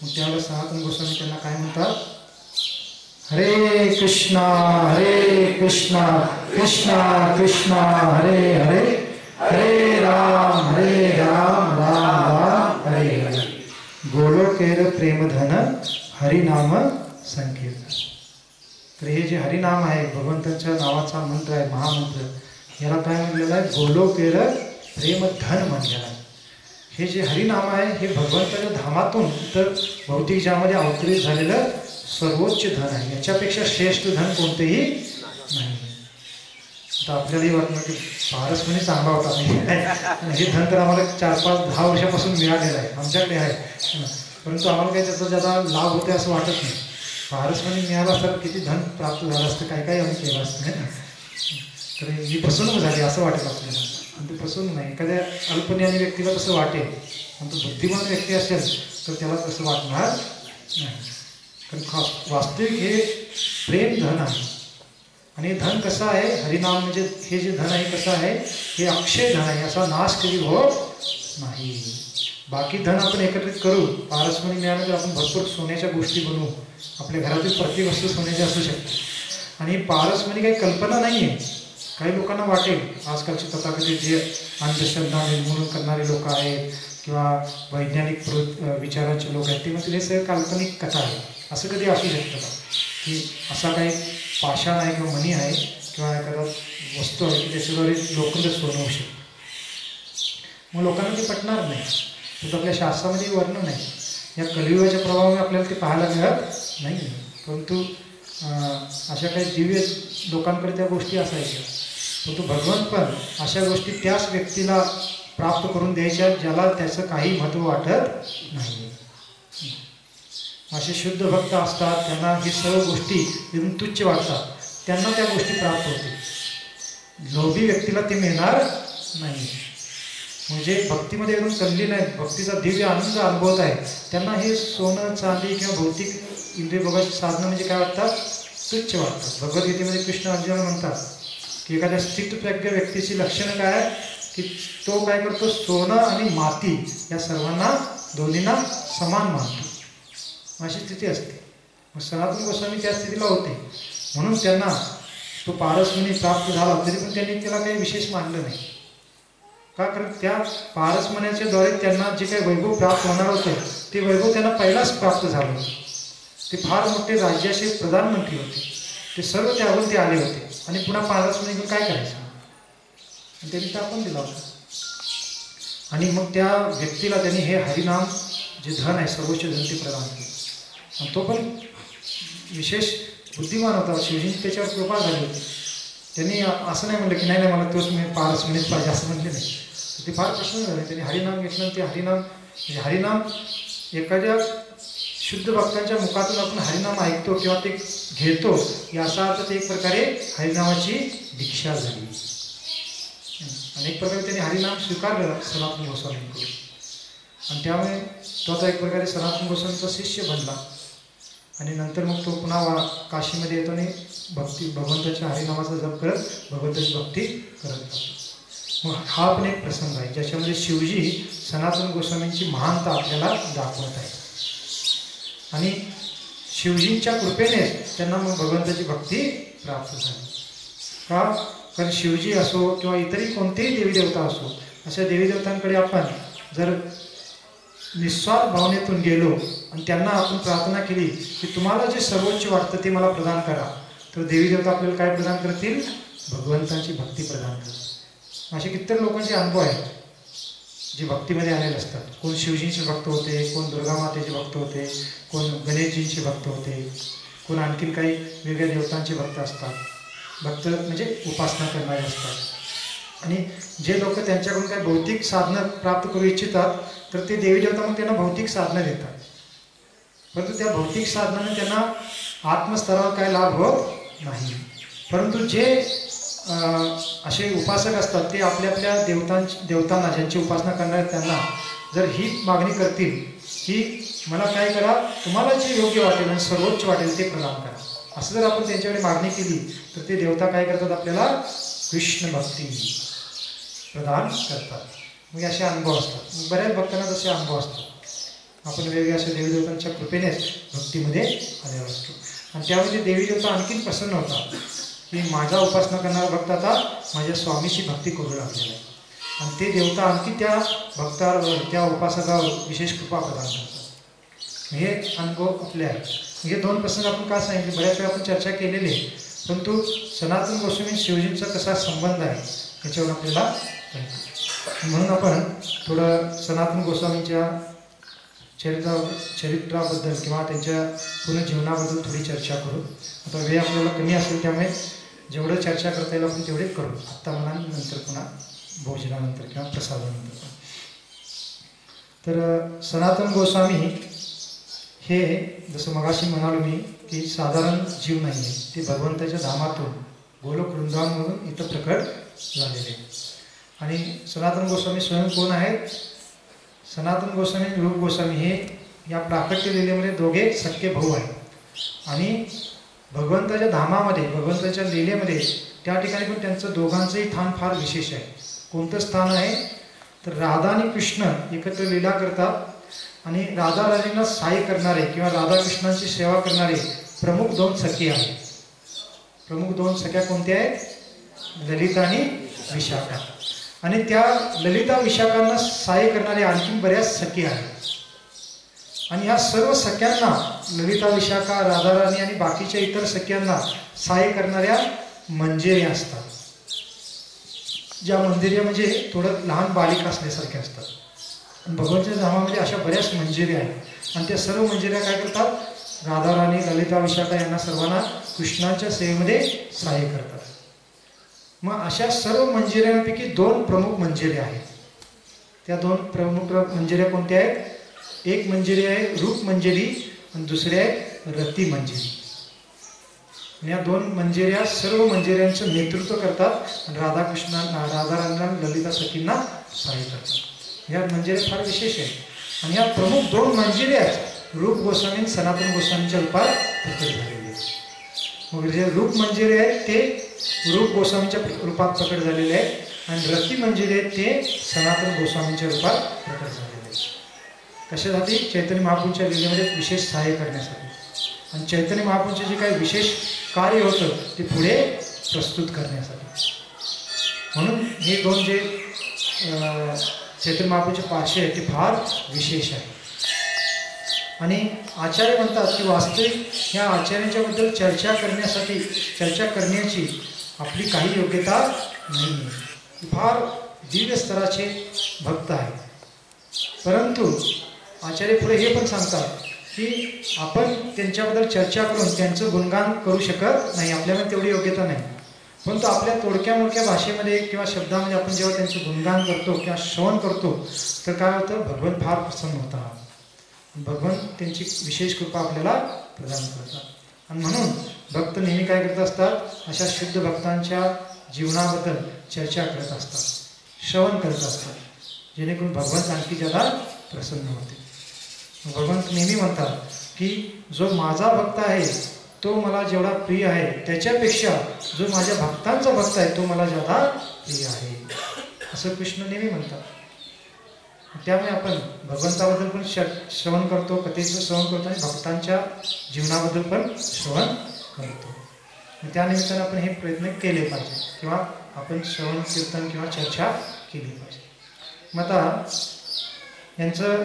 मग त्यावेळेस सनातन गोस्वामी त्यांना काय म्हणतात, हरे कृष्णा कृष्णा कृष्णा हरे हरे, हरे राम राम राम हरे हरे, गोलोकेर प्रेमधन हरिनाम संकीर्तन. तर हे जे हरिनाम आहे, भगवंतांच्या नावाचा मंत्र आहे, महामंत्र, याला काय म्हणलेलं आहे, गोलोकेर प्रेमधन म्हणलेलं आहे. हे जे हरिनाम आहे हे भगवंताच्या धामातून तर भौतिक जगामध्ये अवतरित झालेलं सर्वोच्च धन आहे. याच्यापेक्षा श्रेष्ठ धन कोणतेही नाही. आता आपल्यालाही वाटतं की पारसमणी चांगला होता नाही, हे धन तर आम्हाला 4, 5, 10 वर्षापासून मिळालेलं आहे, आमच्याकडे आहे, परंतु आम्हाला काही त्याचा ज्यादा लाभ होते असं वाटत नाही. पारसमणी मिळाला तर किती धन प्राप्त झालं असतं, काय काय आम्ही केलं असतं नाही ना. तर ही फसवणूक झाली असं वाटेल आपल्याला, आणि ते फसवणूक नाही. एखाद्या अल्पज्ञानी व्यक्तीला तसं वाटेल, आणि तो बुद्धिमान व्यक्ती असेल तर त्याला तसं वाटणार नाही. कारण वास्तविक हे प्रेम धन आहे. आणि धन कसं आहे, हरिनाम म्हणजे हे जे धन आहे कसं आहे, हे अक्षय धन आहे, असा नाश कधी होत नाही. बाकी धन आपण एकत्रित करू, पारसमणी मिळालं तर आपण भरपूर सोन्याच्या गोष्टी बनवू, आपल्या घरातील प्रत्येक वस्तू सोन्याची असू शकते. आणि पारसमणी काही कल्पना नाही आहे. काही लोकांना वाटेल, आजकालचे तथाकथित जे अंधश्रद्धा निर्मूलन करणारे लोक आहेत किंवा वैज्ञानिक विचारांचे लोक आहेत, ते म्हणजे हे सगळं काल्पनिक कथा आहे. असं कधी असू शकतं का की असा काही पाषाण आहे किंवा मणी आहे किंवा एखादा वस्तू आहे की त्याच्याद्वारे लोखंड सोनं होऊ शकतं. मग लोकांना ते पटणार नाही. तर आपल्या शास्त्रामध्ये वर्णन आहे. या कलियुगाच्या प्रभावामुळे आपल्याला ते पाहायला मिळत नाही. परंतु अशा काही दिव्य लोकांकडे त्या गोष्टी असायच्या. परंतु भगवंत पण अशा गोष्टी त्याच व्यक्तीला प्राप्त करून द्यायच्या ज्याला त्याचं काही महत्त्व वाटत नाही. असे शुद्ध भक्त असतात, त्यांना ही सर्व गोष्टी एकदम तुच्छ वाटतात, त्यांना त्या गोष्टी प्राप्त होते. लोभी व्यक्तीला ते मिळणार नाही. म्हणजे भक्तीमध्ये एकदम तल्लीन आहे, भक्तीचा दिव्य आनंद अनुभवत आहे, त्यांना हे सोनं चांदी किंवा भौतिक इंद्रिय भोगाची साधनं म्हणजे काय वाटतात, तुच्छ वाटतात. भगवद्गीतेमध्ये कृष्ण अर्जुन म्हणतात की एखाद्या स्थितप्रज्ञ व्यक्तीची लक्षणं काय आहे की तो काय करतो, सोनं आणि माती या सर्वांना दोन्हींना समान मानतो. अशी स्थिती असते. मग सनातन गोस्वामी त्या स्थितीला होते, म्हणून त्यांना तो पारसमणी प्राप्त झाला तरी पण त्यांनी त्याला काही विशेष मानलं नाही. का? कारण त्या पारसमण्याच्या द्वारे त्यांना जे काही वैभव प्राप्त होणार होते ते वैभव त्यांना पहिलाच प्राप्त झालं होतं. ते फार मोठे राज्याचे प्रधानमंत्री होते, ते सर्व त्याहून ते आले होते आणि पुन्हा पारसमणी घेऊन काय करायचं, आणि त्यांनी टाकून दिला होता. आणि मग त्या व्यक्तीला त्यांनी हे हरिनाम जे धन आहे सर्वोच्च धन ते प्रदान केलं. आणि तो पण विशेष बुद्धिमान होता, शिवजींची त्याच्यावर कृपा झाली होती. त्यांनी असं नाही म्हणलं की नाही मला तोच मी पारसमणीच पाहिजे असं म्हणले नाही. ते फार प्रसन्न झाले. त्यांनी हरिनाम घेतलं. ते हरिनाम म्हणजे हरिनाम एखाद्या शुद्ध भक्तांच्या मुखातून आपण हरिनाम ऐकतो किंवा ते घेतो याचा अर्थ ते एक प्रकारे हरिनामाची दीक्षा झाली. अनेक प्रकारे त्यांनी हरिनाम स्वीकारलं सनातन गोस्वामींकडून, आणि त्यामुळे तो आता एक प्रकारे सनातन गोस्वामींचा शिष्य बनला. आणि नंतर मग तो पुन्हा काशीमध्ये येतो आणि भगवंताच्या हरिनामाचा जप करत भगवंताची भक्ती करत जातो. मग हा पण एक प्रसंग आहे ज्याच्यामध्ये शिवजी सनातन गोस्वामींची महानता आपल्याला दाखवत आहे. आणि शिवजींच्या कृपेने त्यांना मग भगवंताची भक्ती प्राप्त झाली. का? कारण शिवजी असो किंवा इतरही कोणतेही देवी देवता असो, अशा देवी देवतांकडे आपण जर निस्वार्थ भावनेतून गेलो आणि त्यांना आपण प्रार्थना केली की तुम्हाला जे सर्वोच्च वाटतं ते मला प्रदान करा, तर देवी देवता आपल्याला काय प्रदान करतील, भगवंताची भक्ती प्रदान करतील. असे कित्येक लोकांचे अनुभव आहेत जे भक्तीमध्ये आलेले असतात. कोण शिवजींचे भक्त होते, कोण दुर्गा मातेचे भक्त होते, कोण गणेशजींचे भक्त होते, कोण आणखीन काही वेगळ्या देवतांचे भक्त असतात. भक्त म्हणजे उपासना करणारे असतात. आणि जे लोक त्यांच्याकडून काही भौतिक साधनं प्राप्त करू इच्छितात तर ते देवी देवता मग त्यांना भौतिक साधनं देतात. परंतु त्या भौतिक साधनाने त्यांना आत्मस्तरावर काय लाभ होत नाही. परंतु जे असे उपासक असतात ते आपल्या आपल्या देवतांना ज्यांची उपासना करणार त्यांना जर ही मागणी करतील की मला काय करा, तुम्हाला जे योग्य वाटेल आणि सर्वोच्च वाटेल ते प्रदान करा, असं जर आपण त्यांच्याकडे मागणी केली तर ते देवता काय करतात, आपल्याला कृष्ण भक्ती प्रदान करतात. मग असे अनुभव असतात. बऱ्याच भक्तांना तसे अनुभव असतात. आपण वेगवेगळ्या अशा देवी देवतांच्या कृपेनेच भक्तीमध्ये आलेलो असतो. आणि त्यामध्ये देवी देवता आणखीन प्रसन्न होतात की माझा उपासना करणारा भक्त आता माझ्या स्वामीची भक्ती करू लागलेला आहे. आणि ते देवता आणखी त्या भक्तावर, त्या उपासकावर विशेष कृपा प्रदान करतात. हे अनुभव आपले आहेत. हे दोन प्रसंग आपण का सांगितले, बऱ्याच वेळा आपण चर्चा केलेली आहे, परंतु सनातन गोस्वामी शिवजींचा कसा संबंध आहे याच्यावर आपल्याला म्हणून आपण थोडं सनातन गोस्वामींच्या चरित्राबद्दल किंवा त्यांच्या पुनर्जीवनाबद्दल थोडी चर्चा करू. आता वेळ आपल्याला कमी असेल त्यामुळे जेवढं चर्चा करता येईल आपण तेवढे करू. आत्ता म्हणा, नंतर पुन्हा भोजनानंतर किंवा प्रसादानंतर. तर सनातन गोस्वामी हे जसं मगाशी म्हणालो मी की साधारण जीव नाही आहे, ते भगवंताच्या धामातून गोलोक वृंदावनमधून इथं प्रकट झालेले. आणि सनातन गोस्वामी स्वयं कोण आहेत? सनातन गोस्वामी आणि रूप गोस्वामी हे या प्राकट्य लीलेमध्ये दोघे सख्खे भाऊ आहेत. आणि भगवंताच्या धामामध्ये, भगवंताच्या लीलेमध्ये त्या ठिकाणी पण त्यांचं दोघांचंही स्थान फार विशेष आहे. कोणतं स्थान आहे तर राधा आणि कृष्ण एकत्र लीला करतात आणि राधा राणींना सहाय्य करणारे किंवा राधाकृष्णांची सेवा करणारे प्रमुख दोन सखी आहेत. प्रमुख दोन सख्या कोणत्या आहेत? ललिता आणि विशाखा. आणि त्या ललिता विशाखांना सहाय्य करणारे आणखी बऱ्याच सखी आहेत. आणि या सर्व सख्यांना, ललिता विशाखा, राधाराणी आणि बाकीच्या इतर सख्यांना सहाय्य करणाऱ्या मंजिऱ्या असतात. ज्या मंजिऱ्या म्हणजे थोडं लहान बालिका असल्यासारख्या असतात. भगवंताच्या धामामध्ये अशा बऱ्याच मंजिऱ्या आहेत. आणि त्या सर्व मंजिऱ्या काय करतात? राधाराणी, ललिता विशाखा यांना सर्वांना कृष्णाच्या सेवेमध्ये सहाय्य करतात. मग अशा सर्व मंजिऱ्यांपैकी दोन प्रमुख मंजिऱ्या आहेत. त्या दोन प्रमुख मंजिऱ्या कोणत्या आहेत? एक मंजिरी आहे रूप मंजिरी आणि दुसरी आहे रती मंजिरी. या दोन मंजिऱ्या सर्व मंजिऱ्यांचं नेतृत्व करतात आणि राधाराणींना, ललिता सखींना सहाय्य करतात. ह्या मंजिऱ्या फार विशेष आहेत. आणि या प्रमुख दोन मंजिऱ्या रूप गोस्वामी, सनातन गोस्वामींच्या रूपात प्रकट झालेले आहेत. मग जे रूप मंजिरे आहेत ते रूप गोस्वामींच्या रूपात प्रकट झालेले आहेत आणि रती मंजिरे आहेत ते सनातन गोस्वामींच्या रूपात प्रकट झालेले आहेत. कशासाठी? चैतन्य महाप्रभूंच्या लीलेमध्ये विशेष सहाय्य करण्यासाठी. आणि चैतन्य महाप्रभूंचे जे काही विशेष कार्य होतं ते पुढे प्रस्तुत करण्यासाठी. म्हणून हे दोन जे चैतन्य महाप्रभूचे पार्श्व आहेत ते फार विशेष आहे. आणि आचार्य म्हणतात की वास्तविक ह्या आचार्यांच्याबद्दल चर्चा करण्याची आपली काही योग्यता नाही आहे. फार दिव्य स्तराचे भक्त आहेत. परंतु आचार्य पुढे हे पण सांगतात की आपण त्यांच्याबद्दल चर्चा करून त्यांचं गुणगान करू शकत नाही, आपल्याला तेवढी योग्यता नाही. परंतु आपल्या तोडक्या मोडक्या भाषेमध्ये किंवा शब्दामध्ये आपण जेव्हा त्यांचं गुणगान करतो किंवा श्रवण करतो तर काय होतं? भगवान फार प्रसन्न होतात. भगवान त्यांची विशेष कृपा आपल्याला प्रदान करतात. आणि म्हणून भक्त नेहमी काय करत असतात? अशा शुद्ध भक्तांच्या जीवनाबद्दल चर्चा करत असतात, श्रवण करत असतात, जेणेकरून भगवंत आणखी ज्यादा प्रसन्न होते. भगवंत नेहमी म्हणतात की जो माझा भक्त आहे तो मला जेवढा प्रिय आहे त्याच्यापेक्षा जो माझ्या भक्तांचा भक्त आहे तो मला ज्यादा प्रिय आहे, असं कृष्ण नेहमी म्हणतात. त्यामुळे आपण भगवंताबद्दल पण श्रवण करतो, कथेचं श्रवण करतो आणि भक्तांच्या जीवनाबद्दल पण श्रवण करतो. त्यानिमित्तानं आपण हे प्रयत्न केले पाहिजे किंवा आपण श्रवण कीर्तन किंवा चर्चा केली पाहिजे. मग आता यांचं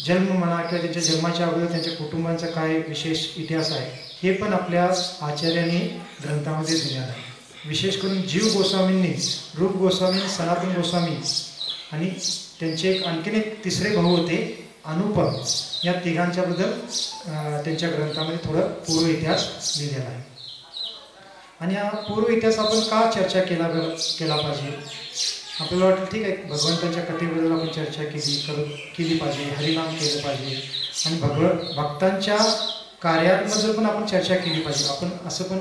जन्म म्हणा किंवा त्यांच्या जन्माच्या अगोदर त्यांच्या कुटुंबांचा काय विशेष इतिहास आहे हे पण आपल्या आचार्यांनी ग्रंथामध्ये दिलेलं आहे. विशेष करून जीव गोस्वामींनी, रूप गोस्वामी, सनातन गोस्वामी आणि त्यांचे आणखीन एक तिसरे भाऊ होते अनुपम, या तिघांच्याबद्दल त्यांच्या ग्रंथामध्ये थोडं पूर्व इतिहास लिहिलेला आहे. आणि हा पूर्व इतिहास आपण का चर्चा केला पाहिजे? आपल्याला वाटलं ठीक आहे भगवंताच्या कथेबद्दल आपण चर्चा केली पाहिजे, हरिनाम केलं पाहिजे, आणि भक्तांच्या कार्यांबद्दल पण आपण चर्चा केली पाहिजे. आपण असं पण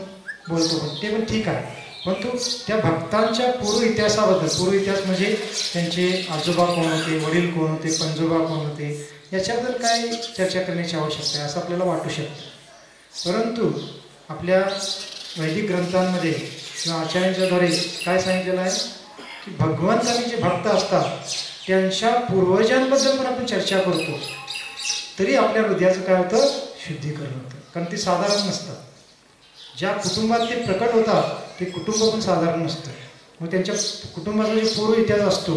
बोलतो, पण ते पण ठीक आहे, परंतु त्या भक्तांच्या पूर्व इतिहासाबद्दल, पूर्व इतिहास म्हणजे त्यांचे आजोबा कोण होते, वडील कोण होते, पणजोबा कोण होते, याच्याबद्दल काय चर्चा करण्याची आवश्यकता आहे असं आपल्याला वाटू शकतं. परंतु आपल्या वैदिक ग्रंथांमध्ये किंवा आचार्यांच्याद्वारे काय सांगितलेलं आहे की भगवंतांनी जे भक्त असतात त्यांच्या पूर्वजांबद्दल पण आपण चर्चा करतो तरी आपल्या हृदयाचं काय होतं, शुद्धीकरण होतं. कारण ते साधारण नसतं. ज्या कुटुंबात ते प्रकट होतात ते कुटुंब पण साधारण नसतं. मग त्यांच्या कुटुंबाचा जो पूर्व इतिहास असतो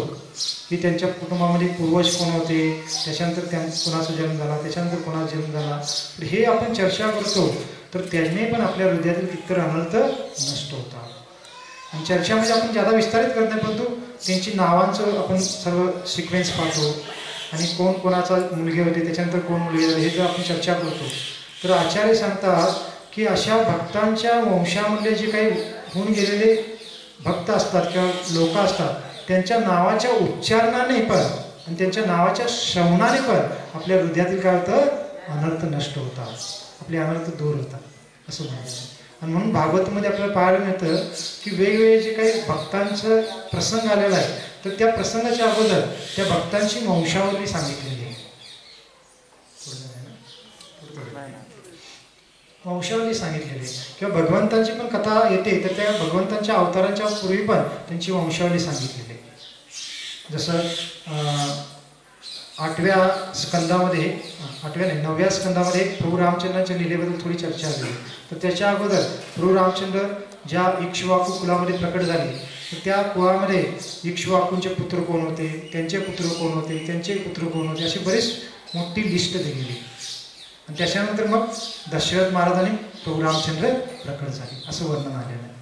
की त्यांच्या कुटुंबामध्ये पूर्वज कोण होते, त्याच्यानंतर कोणाचा जन्म झाला, त्याच्यानंतर कोणाचा जन्म झाला, तर हे आपण चर्चा करतो तर त्याने पण आपल्या हृदयातील कितीतरी अनर्थ नष्ट होतात. आणि चर्चामध्ये आपण ज्यादा विस्तारित करत नाही, परंतु त्यांची नावांचं आपण सर्व सिक्वेन्स पाहतो आणि कोण कोणाचा मुलगे होते, त्याच्यानंतर कोण मुलगे झाले, हे जर आपण चर्चा करतो तर आचार्य सांगतात की अशा भक्तांच्या वंशामधले जे काही होऊन गेलेले भक्त असतात किंवा लोक असतात त्यांच्या नावाच्या उच्चारणाने पण आणि त्यांच्या नावाच्या श्रवणाने पण आपल्या हृदयातील काय होतं, अनर्थ नष्ट होतात, आपले अनर्थ दूर होतात असं म्हणायचं. आणि म्हणून भागवतमध्ये आपल्याला पाहायला मिळतं की वेगवेगळे जे काही भक्तांचं प्रसंग आलेला आहे तर त्या प्रसंगाच्या अगोदर त्या भक्तांची वंशावली सांगितलेली आहे. वंशावली सांगितलेली आहे किंवा भगवंतांची पण कथा येते तर त्या भगवंतांच्या अवतारांच्या पूर्वी पण त्यांची वंशावली सांगितलेली आहे. जसं 9व्या स्कंदामध्ये प्रभू रामचंद्रांच्या लीलेबद्दल थोडी चर्चा झाली. तर त्याच्या अगोदर प्रभू रामचंद्र ज्या इक्ष्वाकू कुलामध्ये प्रकट झाले तर त्या कुळामध्ये इक्ष्वाकूंचे पुत्र कोण होते, त्यांचे पुत्र कोण होते, त्यांचे पुत्र कोण होते, अशी बरीच मोठी लिस्ट दिलेली. आणि त्याच्यानंतर मग दशरथ महाराजांनी प्रभू रामचंद्र प्रकट झाले असं वर्णन आलेलं आहे.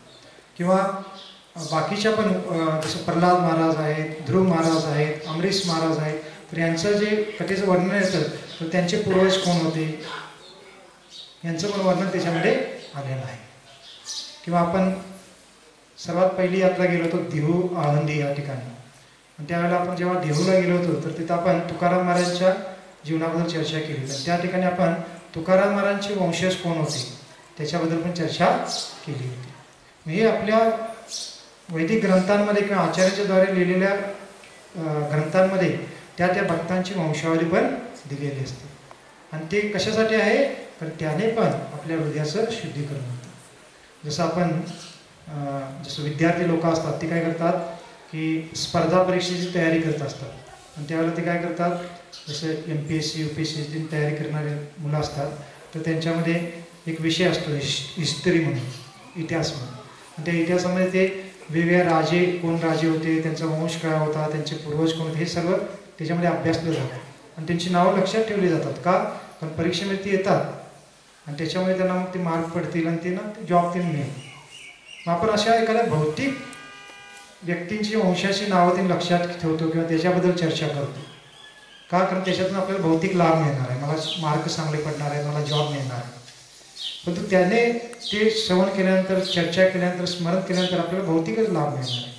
किंवा बाकीच्या पण जसं प्रल्हाद महाराज आहेत, ध्रुव महाराज आहेत, अमरीश महाराज आहेत, तर यांचं जे कथेचं वर्णन येतं तर त्यांचे पूर्वज कोण होते यांचं पण वर्णन त्याच्यामध्ये आलेलं आहे. किंवा आपण सर्वात पहिली यात्रा गेलो होतो देहू आळंदी या ठिकाणी, आणि त्यावेळेला आपण जेव्हा देहूला गेलो होतो तर तिथं आपण तुकाराम महाराजांच्या जीवनाबद्दल चर्चा केली. तर त्या ठिकाणी आपण तुकाराम महाराजांचे वंशज कोण होते त्याच्याबद्दल पण चर्चा केली होती. हे आपल्या वैदिक ग्रंथांमध्ये किंवा आचार्यांच्याद्वारे लिहिलेल्या ग्रंथांमध्ये त्या भक्तांची वंशावली पण दिलेली असते. आणि ते कशासाठी आहे तर त्याने पण आपल्या हृदयाचं शुद्धीकरण होतं. जसं आपण जसं विद्यार्थी लोक असतात ते काय करतात की स्पर्धा परीक्षेची तयारी करत असतात आणि त्यावेळेला ते काय करतात, जसं MPSC UPSCची तयारी करणारे मुलं असतात तर त्यांच्यामध्ये एक विषय असतो हिस्टरी म्हणून, इतिहास म्हणून. आणि त्या इतिहासामध्ये ते वेगवेगळे राजे, कोण राजे होते, त्यांचा वंश काय होता, त्यांचे पूर्वज कोण होते, हे सर्व त्याच्यामध्ये अभ्यासलं जातं आणि त्यांची नावं लक्षात ठेवली जातात. का, कारण परीक्षेमध्ये ते येतात आणि त्याच्यामुळे त्यांना मग ते मार्क पडतील आणि ते ना जॉब ते मिळेल. मग आपण अशा एखाद्या भौतिक व्यक्तींची वंशाची नावं ते लक्षात ठेवतो किंवा त्याच्याबद्दल चर्चा करतो. का, कारण त्याच्यातून आपल्याला भौतिक लाभ मिळणार आहे, मला मार्क चांगले पडणार आहे, मला जॉब मिळणार आहे. परंतु त्याने ते श्रवण केल्यानंतर, चर्चा केल्यानंतर, स्मरण केल्यानंतर आपल्याला भौतिकच लाभ मिळणार आहे.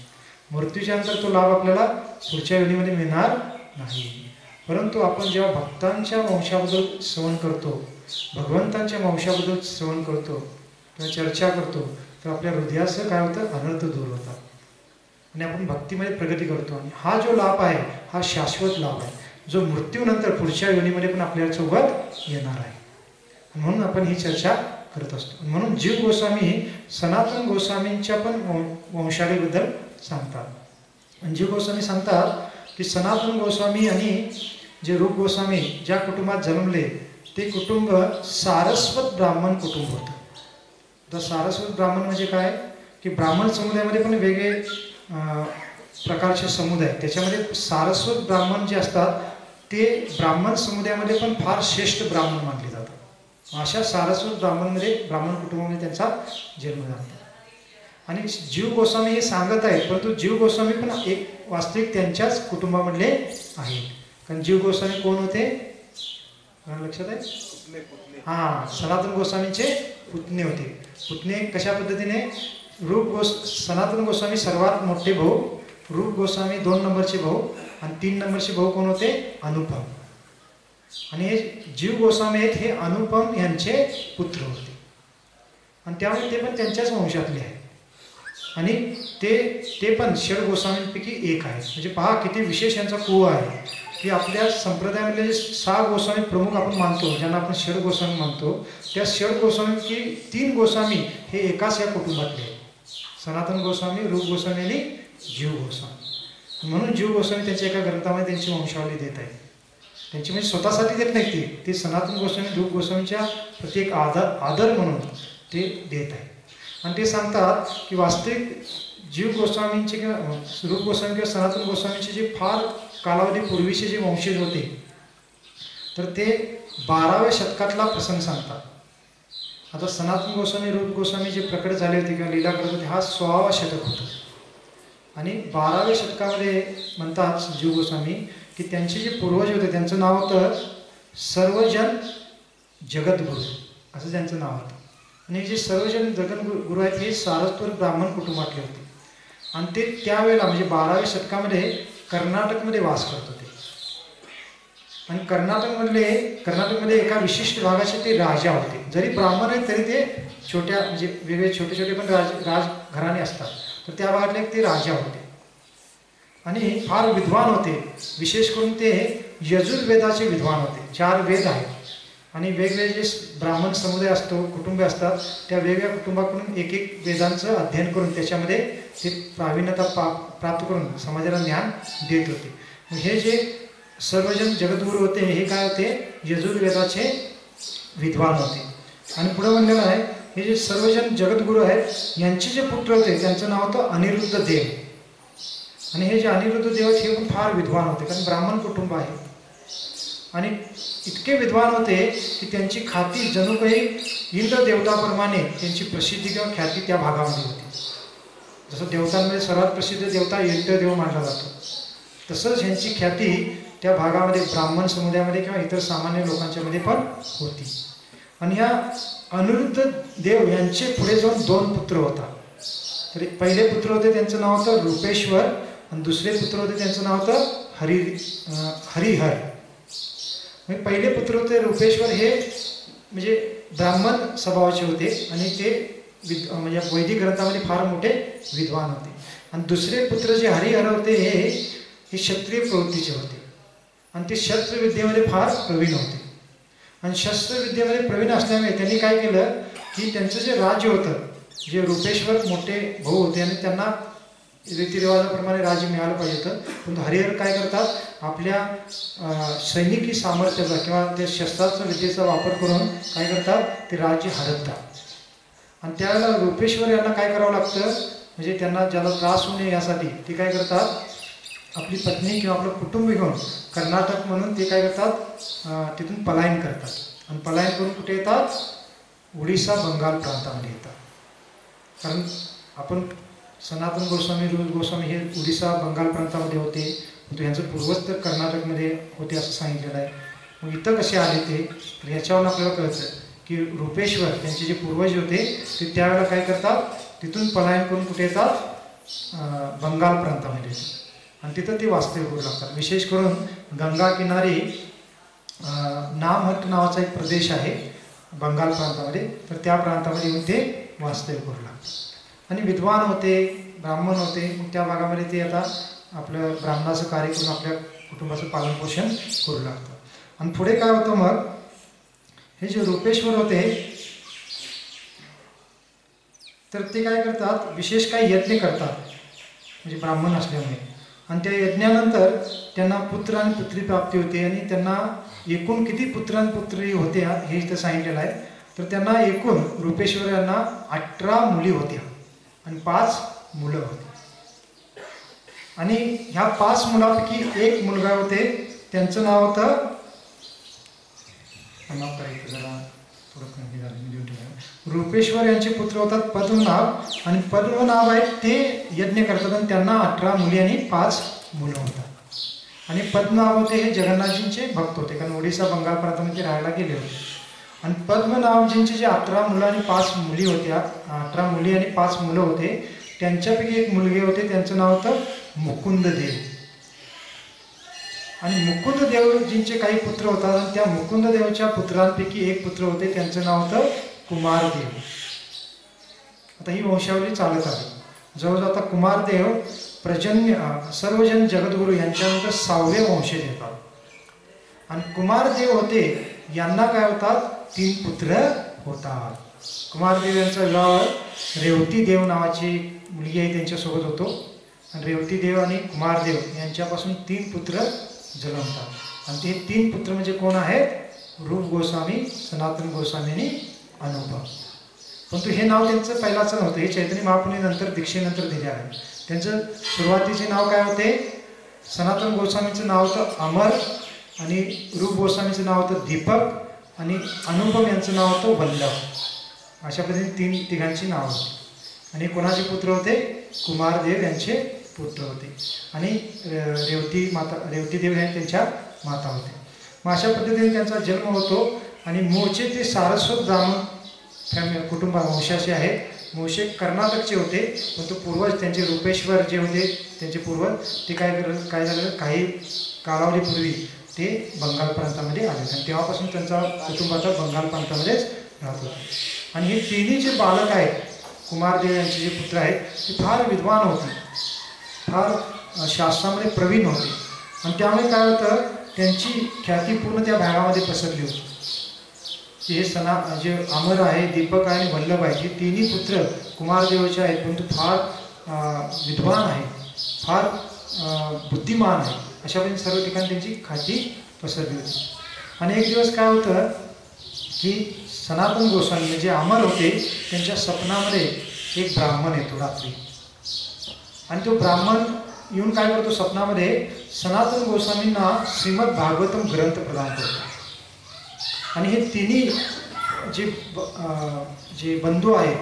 मृत्यूच्या नंतर तो लाभ आपल्याला पुढच्या वेळीमध्ये मिळणार नाही. परंतु आपण जेव्हा भक्तांच्या वंशाबद्दल श्रवण करतो, भगवंतांच्या वंशाबद्दल श्रवण करतो किंवा चर्चा करतो तर आपल्या हृदयाचं काय होतं, अनर्थ दूर होतात आणि आपण भक्तीमध्ये प्रगती करतो. आणि हा जो लाभ आहे हा शाश्वत लाभ आहे, जो मृत्यूनंतर पुढच्या योनीमध्ये पण आपल्या सोबत येणार आहे. म्हणून आपण ही चर्चा करत असतो. म्हणून जीव गोस्वामी सनातन गोस्वामींच्या पण वंशावलीबद्दल सांगतात. आणि जीव गोस्वामी सांगतात की सनातन गोस्वामी आणि जे रूप गोस्वामी ज्या कुटुंबात जन्मले ते कुटुंब सारस्वत ब्राह्मण कुटुंब होतं. तर सारस्वत ब्राह्मण म्हणजे काय की ब्राह्मण समुदायामध्ये पण वेगळे प्रकारचे समुदाय, त्याच्यामध्ये सारस्वत ब्राह्मण जे असतात ते ब्राह्मण समुदायामध्ये पण फार श्रेष्ठ ब्राह्मण मानले जातात. अशा सारस्वत ब्राह्मणमध्ये, ब्राह्मण कुटुंबामध्ये त्यांचा जन्म झाला. आणि जीव गोस्वामी हे सांगत आहेत, परंतु जीव गोस्वामी पण एक वास्तविक त्यांच्याच कुटुंबामधले आहेत. कारण जीव गोस्वामी कोण होते लक्षात आहे? हां, सनातन गोस्वामींचे पुतणे होते. पुतणे कशा पद्धतीने, सनातन गोस्वामी सर्वात मोठे भाऊ, रूप गोस्वामी 2 नंबरचे भाऊ आणि 3 नंबरचे भाऊ कोण होते, अनुपम. आणि हे जीव गोस्वामी आहेत हे अनुपम यांचे पुत्र होते आणि त्यामुळे ते पण त्यांच्याच वंशातले आहेत आणि ते पण षड गोस्वामींपैकी एक आहे. म्हणजे पहा किती विशेष यांचा कुळ आहे की आपल्या संप्रदायामधले जे 6 गोस्वामी प्रमुख आपण मानतो, ज्यांना आपण षड गोस्वामी मानतो, त्या षड गोस्वामींपैकी 3 गोस्वामी हे एकाच या कुटुंबातले आहेत. सनातन गोस्वामी, रूप गोस्वामी आणि जीव गोस्वामी. म्हणून जीव गोस्वामी त्यांच्या एका ग्रंथामध्ये त्यांची वंशावली देत आहेत. त्यांची म्हणजे स्वतःसाठी देत नाही, ते सनातन गोस्वामी रूप गोस्वामीच्या प्रति एक आदर म्हणून ते देत आहेत. आणि ते सांगतात की वास्तविक जीव गोस्वामींचे किंवा रूप गोस्वामी किंवा सनातन गोस्वामींचे जे फार कालावधी पूर्वीचे जे वंशज होते तर ते 12व्या शतकातला प्रसंग सांगतात. आता सनातन गोस्वामी, रूप गोस्वामी जे प्रकट झाले होते किंवा लीला करत होते हा 16वा शतक होतं आणि 12व्या शतकामध्ये म्हणतात जीव गोस्वामी की त्यांचे जे पूर्वज होते त्यांचं नाव होतं सर्वजन जगद्गुरु, असं त्यांचं नाव होतं. आणि जे सर्वजन जगद्गुरु आहेत हे सारस्वत ब्राह्मण कुटुंबातले होते आणि ते त्यावेळेला म्हणजे 12व्या शतकामध्ये कर्नाटकमध्ये वास करत होते. आणि कर्नाटकमध्ये एका विशिष्ट भागाचे ते राजा होते. जरी ब्राह्मण आहेत तरी ते छोट्या म्हणजे वेगळे छोटे छोटे पण राजघराणे असतात, तर त्या भागातले ते राजा होते आणि फार विद्वान होते. विशेष करून ते यजुर्वेदाचे विद्वान होते. 4 वेद आहेत आणि वेगवेगळे जे ब्राह्मण समुदाय असतो, कुटुंबे असतात, त्या वेगवेगळ्या कुटुंबाकडून एक एक वेदांचं अध्ययन करून त्याच्यामध्ये ते प्रावीण्यता प्राप्त करून समाजाला ज्ञान देत होते. हे जे सर्वजन जगद्गुरू होते हे काय होते, यजुर्वेदाचे विद्वान होते. आणि पुढे म्हणलेलं आहे हे जे सर्वजन जगद्गुरू आहेत यांचे जे पुत्र होते त्यांचं नाव होतं अनिरुद्ध देव. आणि हे जे अनिरुद्ध देव आहेत हे पण फार विद्वान होते, कारण ब्राह्मण कुटुंब आहे आणि इतके विद्वान होते की त्यांची ख्याती जणू काही इंद्र देवताप्रमाणे त्यांची प्रसिद्धी किंवा ख्याती त्या भागामध्ये होती. जसं देवतांमध्ये सर्वात प्रसिद्ध देवता इंद्रदेव मानला जातो, तसंच ह्यांची ख्याती त्या भागामध्ये ब्राह्मण समुदायामध्ये किंवा इतर सामान्य लोकांच्यामध्ये पण होती. आणि या अनिरुद्ध देव यांचे पुढे जाऊन 2 पुत्र होता. तर पहिले पुत्र होते त्यांचं नाव होतं रूपेश्वर आणि दुसरे पुत्र होते त्यांचं नाव होतं हरिहर. म्हणजे पहिले पुत्र होते रूपेश्वर हे म्हणजे ब्राह्मण स्वभावाचे होते आणि ते म्हणजे वैदिक ग्रंथामध्ये फार मोठे विद्वान होते. आणि दुसरे पुत्र जे हरिहर होते हे क्षत्रिय प्रवृत्तीचे होते आणि ते शस्त्रविद्येमध्ये फार प्रवीण होते. आणि शस्त्रविद्येमध्ये प्रवीण असल्यामुळे त्यांनी काय केलं की त्यांचं जे राज्य होतं, जे रूपेश्वर मोठे भाऊ होते आणि त्यांना रीतिरिवाजाप्रमाणे राज्य मिळालं पाहिजे होतं, पण हरिहर काय करतात, आपल्या सैनिकी सामर्थ्याचा किंवा त्या शस्त्रास्त्र विद्येचा वापर करून काय करतात, ते राज्य हडपतात. आणि त्यावेळेला रूपेश्वर यांना काय करावं लागतं, म्हणजे त्यांना ज्याला त्रास होऊ नये यासाठी ते काय करतात, आपली पत्नी किंवा आपलं कुटुंब घेऊन कर्नाटक म्हणून ते काय करतात, तिथून पलायन करतात. आणि पलायन करून कुठे येतात, ओडिसा बंगाल प्रांतामध्ये येतात. कारण आपण सनातन गोस्वामी, रूप गोस्वामी हे ओडिसा बंगाल प्रांतामध्ये होते, परंतु यांचं पूर्वज तर कर्नाटकमध्ये होते असं सांगितलेलं आहे. मग इथं कसे आले ते, तर याच्यावरून आपल्याला कळतं की रूपेश्वर त्यांचे जे पूर्वज होते ते त्यावेळेला काय करतात, तिथून पलायन करून कुठे येतात, बंगाल प्रांतामध्ये आणि तिथं ते वास्तव्य करू लागतात. विशेष करून गंगा किनारी नामहट्ट नावाचा एक प्रदेश आहे बंगाल प्रांतामध्ये, तर त्या प्रांतामध्ये येऊन ते वास्तव्य करू लागतात. आणि विद्वान होते, ब्राह्मण होते, मग त्या भागामध्ये ते आता आपलं ब्राह्मणाचं कार्य करून आपल्या कुटुंबाचं पालनपोषण करू लागतात. आणि पुढे काय होतं, मग हे जे रूपेश्वर होते तर ते काय करतात, विशेष काही यज्ञ करतात म्हणजे ब्राह्मण असल्यामुळे. आणि त्या यज्ञानंतर त्यांना पुत्र आणि पुत्री प्राप्ती होते. आणि त्यांना एकूण किती पुत्र आणि पुत्री होत्या हे इथं सांगितलेलं आहे. तर त्यांना एकूण रूपेश्वर यांना 18 मुली होत्या आणि 5 मुलं होती. आणि ह्या 5 मुलांपैकी एक मुलगा होते, त्यांचं नाव होतं, जरा रूपेश्वर यांचे पुत्र होतात पद्मनाभ. आणि पद्मनाभ आहेत ते यज्ञ करतात आणि त्यांना 18 मुली आणि 5 मुलं होतात. आणि पद्मनाभ होते हे जगन्नाथजींचे भक्त होते, कारण ओडिसा बंगाल प्रांतामध्ये राहायला गेले होते. आणि पद्मनाभजींचे जे 18 मुलं आणि 5 मुली होत्या, 18 मुली आणि 5 मुलं होते, त्यांच्यापैकी एक मुलगे होते, त्यांचं नाव होतं मुकुंद देव. आणि मुकुंद देवजींचे काही पुत्र होतात आणि त्या मुकुंद देवच्या पुत्रांपैकी एक पुत्र होते, त्यांचं नाव होतं कुमारदेव. आता ही वंशावली चालत आली. जवळजवळ आता कुमारदेव प्रजन्य सर्वजन जगद्गुरू यांच्यानंतर 6वे वंशज येतात. आणि कुमारदेव होते, यांना काय होतात, 3 पुत्र होतात. कुमारदेव यांचा विवाह रेवती देव नावाची मुलगी आहे त्यांच्यासोबत होतो. आणि रेवती देव आणि कुमारदेव यांच्यापासून 3 पुत्र जन्मतात. आणि ते 3 पुत्र म्हणजे कोण आहेत, रूप गोस्वामी, सनातन गोस्वामी आणि अनुभव. परंतु हे नाव त्यांचं पहिलाचं नव्हतं, हे चैतन्य महाप्रभूंनी नंतर दीक्षेनंतर दिले आहे. त्यांचं सुरुवातीचे नाव काय होते, सनातन गोस्वामीचं नाव होतं अमर, आणि रूप गोस्वामीचं नाव होतं दीपक, आणि अनुपम यांचं नाव होतं वल्लभ. अशा पद्धतीने तिघांची नाव होती. आणि कोणाचे पुत्र होते, कुमारदेव यांचे पुत्र होते. आणि रेवती देव हे त्यांच्या माता होते. मग अशा पद्धतीने त्यांचा जन्म होतो. आणि मूळचे ते सारस्वत ब्राह्मण कुटुंब वंशाचे आहेत. मूळचे कर्नाटकचे होते, परंतु पूर्वज त्यांचे रूपेश्वर जे होते त्यांचे पूर्वज ते काय झालं, काही कालावधीपूर्वी ते बंगाल प्रांतामध्ये आले. आणि तेव्हापासून त्यांचा कुटुंबाचा बंगाल प्रांतामध्येच राहत होता. आणि हे तिन्ही जे बालक आहेत, कुमारदेव यांचे जे पुत्र आहेत, ते फार विद्वान होते, फार शास्त्रामध्ये प्रवीण होते. आणि त्यामुळे काय होतं, त्यांची ख्याती पूर्ण त्या भागामध्ये पसरली होती. हे जे अमर आहे, दीपक आहे आणि वल्लभ आहे, हे तिन्ही पुत्र कुमारदेवाचे आहेत, परंतु फार विद्वान आहेत, फार बुद्धिमान आहे. अशा पद्धतीने सर्व ठिकाणी त्यांची ख्याती पसरली होती. आणि एक दिवस काय होतं की सनातन गोस्वामी म्हणजे अमर होते, त्यांच्या स्वप्नामध्ये एक ब्राह्मण येतो रात्री. आणि तो ब्राह्मण येऊन काय करतो, स्वप्नामध्ये सनातन गोस्वामींना श्रीमद भागवतम ग्रंथ प्रदान करतो. आणि हे तिन्ही जे बंधू आहेत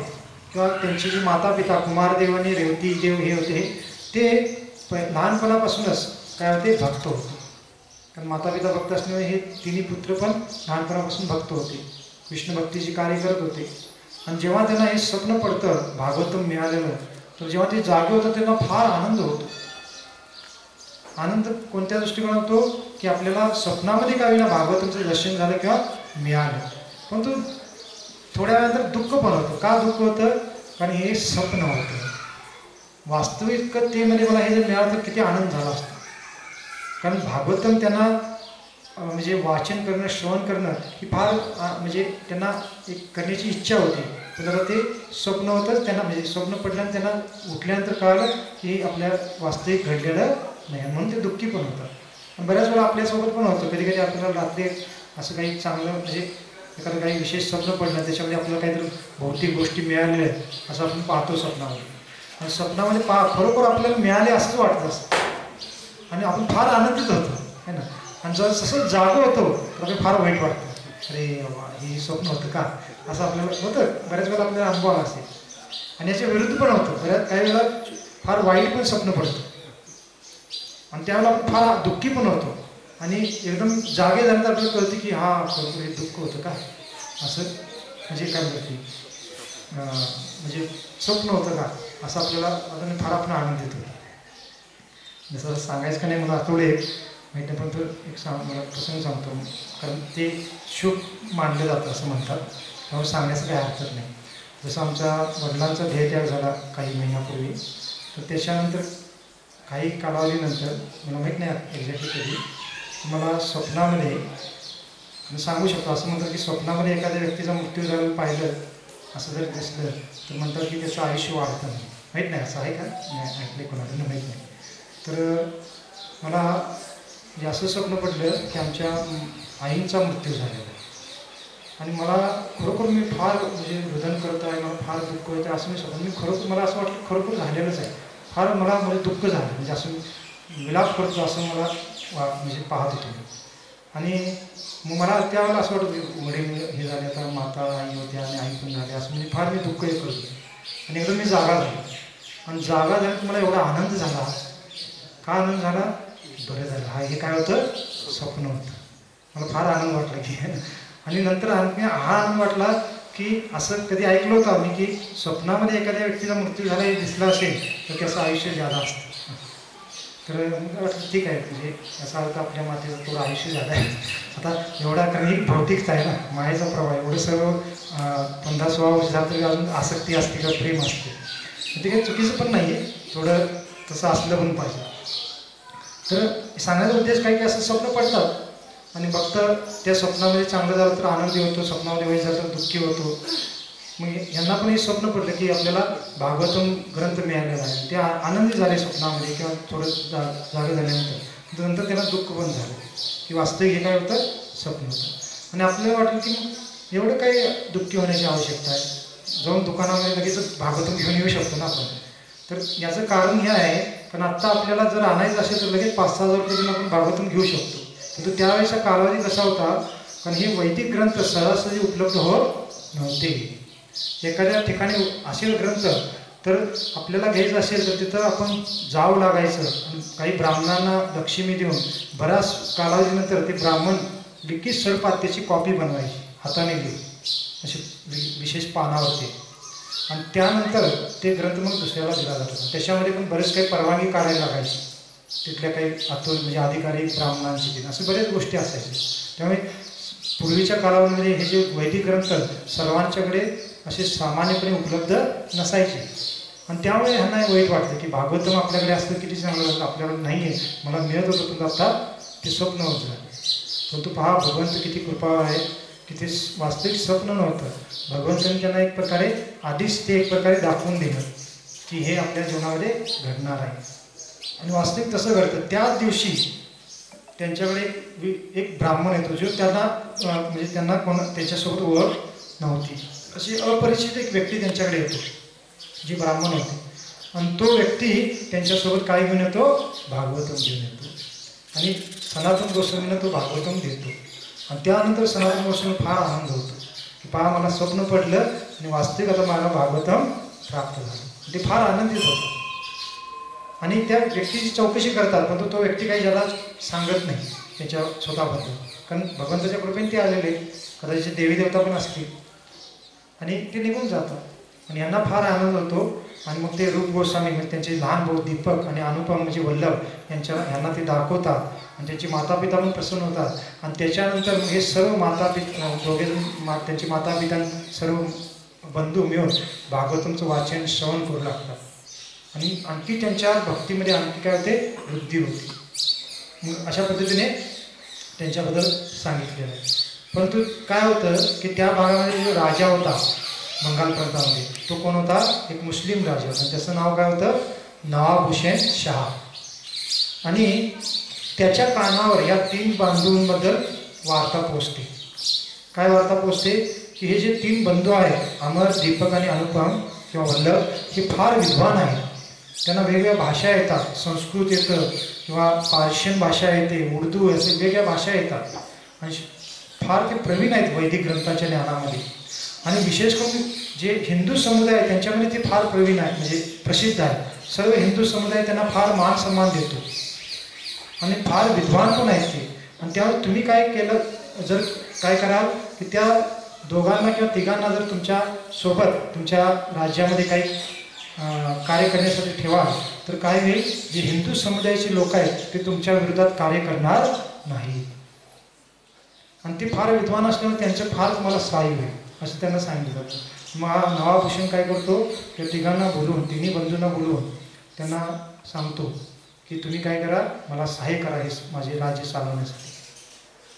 किंवा त्यांचे जे माता पिता कुमारदेव आणि रेवती देव हे होते, ते लहानपणापासूनच काय होते, भक्त होते. कारण माता पिता भक्त असल्यामुळे हे तिन्ही पुत्र पण लहानपणापासून भक्त होते, विष्णू भक्तीचे कार्य करत होते. आणि जेव्हा त्यांना हे स्वप्न पडतं भागवतम मिळालेलं, तर जेव्हा ते जागे होतात त्यांना फार आनंद होतो. आनंद कोणत्या दृष्टीकोन होतो की आपल्याला स्वप्नामध्ये काय होईना भागवतांचं दर्शन झालं किंवा मिळालं, परंतु थोड्या वेळानंतर दुःख पण होतं. का दुःख होतं, कारण हे स्वप्न होतं. वास्तविकतेमध्ये मला हे जर मिळालं तर किती आनंद झाला असता. कारण भागवतम त्यांना म्हणजे वाचन करणं, श्रवण करणं ही फार म्हणजे त्यांना एक करण्याची इच्छा होती. तर ते स्वप्न होतंच त्यांना, म्हणजे स्वप्न पडल्यानं त्यांना उठल्यानंतर कळलं की आपल्या वास्तविक घडलेलं नाही, म्हणून ते दुःखी पण होतं. बऱ्याच वेळा आपल्यासोबत पण होतं, कधी कधी आपल्याला रात्री असं काही चांगलं म्हणजे एखादं काही विशेष स्वप्न पडलं, त्याच्यामध्ये आपल्याला काहीतरी भौतिक गोष्टी मिळालेल्या आहेत असं आपण पाहतो स्वप्नामध्ये. आणि स्वप्नामध्ये खरोखर आपल्याला मिळाले असंच वाटत असतं आणि आपण फार आनंदित होतो है ना. आणि जर जसं जागं होतो तर आपल्याला फार वाईट वाटतं, अरे बाबा हे स्वप्न होतं का, असं आपल्याला होतं. बऱ्याच वेळेला आपल्याला अनुभव असेल. आणि याच्या विरुद्ध पण होतं, बऱ्याच काही वेळेला फार वाईट पण स्वप्न पडतं आणि त्यावेळेला आपण फार दुःखी पण होतो. आणि एकदम जागे झाल्यानंतर आपल्याला कळतं की हा खरोखर हे दुःख होतं का, असं म्हणजे काय म्हणते म्हणजे स्वप्न होतं का, असं आपल्याला अजून फार आपण आनंदित होतो. जसं सांगायचं का नाही मला थोडे माहीत नाही, पण तो एक मला प्रसंग सांगतो, कारण ते शुभ मानलं जातं असं म्हणतात, त्यामुळे सांगण्याचं काही हरकत नाही. जसं आमच्या वडिलांचा देहत्याग झाला काही महिन्यापूर्वी, तर त्याच्यानंतर काही कालावधीनंतर मला माहीत नाही एक्झॅक्टली कधी, मला स्वप्नामध्ये मी सांगू शकतो असं म्हणतात की स्वप्नामध्ये एखाद्या व्यक्तीचा मृत्यू झालेला पाहिलं असं जर दिसलं तर म्हणतात की त्याचं आयुष्य वाढतं नाही. माहीत नाही असं आहे का, नाही ऐकले कोणाकडून माहीत नाही. तर मला म्हणजे असं स्वप्न पडलं की आमच्या आईंचा मृत्यू झालेला आणि मला खरोखर मी फार म्हणजे रुदन करतो आहे, मला फार दुःख होतं आहे असं मी स्वप्न, मी खरोखर मला असं वाटलं खरोखर झालेलंच आहे. फार मला म्हणजे दुःख झालं, म्हणजे असं विलाप करतो असं मला म्हणजे पाहत होतो मी. आणि मग मला त्यावेळेला असं वाटतं की वडील हे झाले, आता माता आई होत्या आणि आई पण झाले, असं म्हणजे फार मी दुःख हे करत होतो. आणि एकदम मी जागा झालो आणि जागा झाल्यानंतर मला एवढा आनंद झाला. का आनंद झाला, बरं झालं हा हे काय होतं स्वप्न होतं. मला फार आनंद वाटला की आणि नंतर आणखी हा आनंद वाटला की असं कधी ऐकलं होतं आम्ही की स्वप्नामध्ये एखाद्या व्यक्तीचा मृत्यू झाला हे दिसला असेल तर त्याचं आयुष्य जादा असतं. तर मला वाटलं ठीक आहे, म्हणजे याचा अर्थ आपल्या मातेचं थोडं आयुष्य झालं आहे आता एवढा, कारण ही भौतिकता आहे ना, मायेचा प्रभाव एवढं सर्व 15-16 वर्ष झालं तरी अजून आसक्ती असते किंवा प्रेम असते, ते काही चुकीचं पण नाही आहे, थोडं तसं असलं पण पाहिजे. तर सांगण्याचा उद्देश काय की असं स्वप्न पडतात आणि फक्त त्या स्वप्नामध्ये चांगलं झालं तर आनंदी होतो, स्वप्नामध्ये वाईट झालं तर दुःखी होतो. मग यांना पण हे स्वप्न पडलं की आपल्याला भागवतम ग्रंथ मिळालेला आहे, ते आनंदी झाले स्वप्नामध्ये किंवा थोडं जागे झाल्यानंतर, नंतर त्यांना दुःख पण झालं की वास्तविक हे काय होतं, स्वप्न होतं. आणि आपल्याला वाटलं की मग एवढं काही दुःखी होण्याची आवश्यकता आहे, जाऊन दुकानामध्ये लगेच भागवतम घेऊन येऊ शकतो ना आपण. तर याचं कारण हे आहे, कारण आत्ता आपल्याला जर आणायचं असेल तर लगेच 5-6 हजार रुपये देऊन आपण भागवतम घेऊ शकतो. परंतु त्यावेळेचा कालावधी कसा होता, कारण हे वैदिक ग्रंथ सहजासहजी उपलब्ध होत नव्हते. एखाद्या ठिकाणी असेल ग्रंथ तर आपल्याला घ्यायचं असेल तर तिथं आपण जावं लागायचं आणि काही ब्राह्मणांना लक्ष्मी देऊन बऱ्याच कालावधीनंतर ते ब्राह्मण लिखित स्वरूपात त्याची कॉपी बनवायची, हाताने लिहून असे विशेष पानावरती, आणि त्यानंतर ते ग्रंथ मग दुसऱ्याला दिला जात होता. त्याच्यामध्ये पण बरेच काही परवानगी काढायला लागायची, तिथल्या काही म्हणजे अधिकारी ब्राह्मणांची दिन, असे बऱ्याच गोष्टी असायच्या. त्यामुळे पूर्वीच्या कालावधीमध्ये हे जे वैदिक ग्रंथ सर्वांच्याकडे असे सामान्यपणे उपलब्ध नसायचे, आणि त्यामुळे ह्यांना वाईट वाटतं की भागवतम आपल्याकडे असतं किती चांगलं झालं, आपल्याकडे नाही आहे, मला मिळत होतं पण आता ते स्वप्न होत झालं. परंतु पहा भगवंत किती कृपा आहे, की ते वास्तविक स्वप्न नव्हतं, भगवंतांनी त्यांना एक प्रकारे आधीच ते एक प्रकारे दाखवून दिलं की हे आपल्या जीवनामध्ये घडणार आहे, आणि वास्तविक तसं घडतं. त्याच दिवशी त्यांच्याकडे एक ब्राह्मण येतो जो त्यांना म्हणजे त्यांना त्यांच्यासोबत ओळख नव्हती, अशी अपरिचित एक व्यक्ती त्यांच्याकडे येतो जी ब्राह्मण होते, आणि तो व्यक्ती त्यांच्यासोबत काय घेऊन येतो, भागवतम घेऊन येतो, आणि सनातन गोस्वामींना तो भागवतम देतो. आणि त्यानंतर सनातन गोस्वामी फार आनंद होतो की पहा मला स्वप्न पडलं आणि वास्तविक आता मला भागवतम प्राप्त झालं, ते फार आनंदित होतं. आणि त्या व्यक्तीची चौकशी करतात, परंतु तो व्यक्ती काही ज्याला सांगत नाही त्याच्या स्वतःबद्दल, कारण भगवंताच्या कृपेने ते आलेले, कदाचित देवी देवता पण असतील, आणि ते निघून जातात. आणि यांना फार आनंद होतो, आणि मग ते रूप गोस्वामी म्हणजे त्यांचे लहान भाऊ दीपक आणि अनुपम म्हणजे वल्लभ यांना ते दाखवतात, आणि त्यांची मातापिता पण प्रसन्न होतात. आणि त्याच्यानंतर मग हे सर्व मातापिता दोघे त्यांचे मातापिता सर्व बंधू मिळून भागवतमचं वाचन श्रवण करू लागतात, आणि आणखी त्यांच्या भक्तीमध्ये आणखी काय होते, वृद्धी होती. मग अशा पद्धतीने त्यांच्याबद्दल सांगितलेलं आहे. परंतु काय होतं की त्या भागामध्ये जो राजा होता बंगाल प्रांतामध्ये, तो कोण होता, एक मुस्लिम राजा होता, त्याचं नाव काय होतं, नवाब हुसेन शाह. आणि त्याच्या कानावर या 3 बंधूंबद्दल वार्ता पोचते. काय वार्ता पोचते की हे जे 3 बंधू आहेत, अमर, दीपक आणि अनुपम किंवा वल्लभ, हे फार विद्वान आहेत, त्यांना वेगवेगळ्या भाषा येतात, संस्कृत येतं किंवा पार्शियन भाषा येते, उर्दू, असे वेगवेगळ्या भाषा येतात, आणि फार ते प्रवीण आहेत वैदिक ग्रंथाच्या ज्ञानामध्ये. आणि विशेष करून जे हिंदू समुदाय आहे त्यांच्यामध्ये ते फार प्रवीण आहे, म्हणजे प्रसिद्ध आहे. सर्व हिंदू समुदाय त्यांना फार मान सन्मान देतो, आणि फार विद्वान पण आहेत ते. आणि त्यामुळे तुम्ही काय केलं, जर काय कराल की त्या दोघांना किंवा तिघांना जर तुमच्या सोबत तुमच्या राज्यामध्ये काही कार्य करण्यासाठी ठेवा, तर काय होईल, जे हिंदू समुदायाचे लोक आहेत ते तुमच्या विरोधात कार्य करणार नाही. आणि ते फार विद्वान असल्यामुळे त्यांचं फार तुम्हाला सहाय्य होईल असं त्यांना सांगितलं जातं. मग नवाब हुसेन काय करतो, त्या तिघांना बोलवून, 3 बंधूंना बोलवून त्यांना सांगतो की तुम्ही काय करा, मला सहाय्य करा हे माझे राज्य चालवण्यासाठी.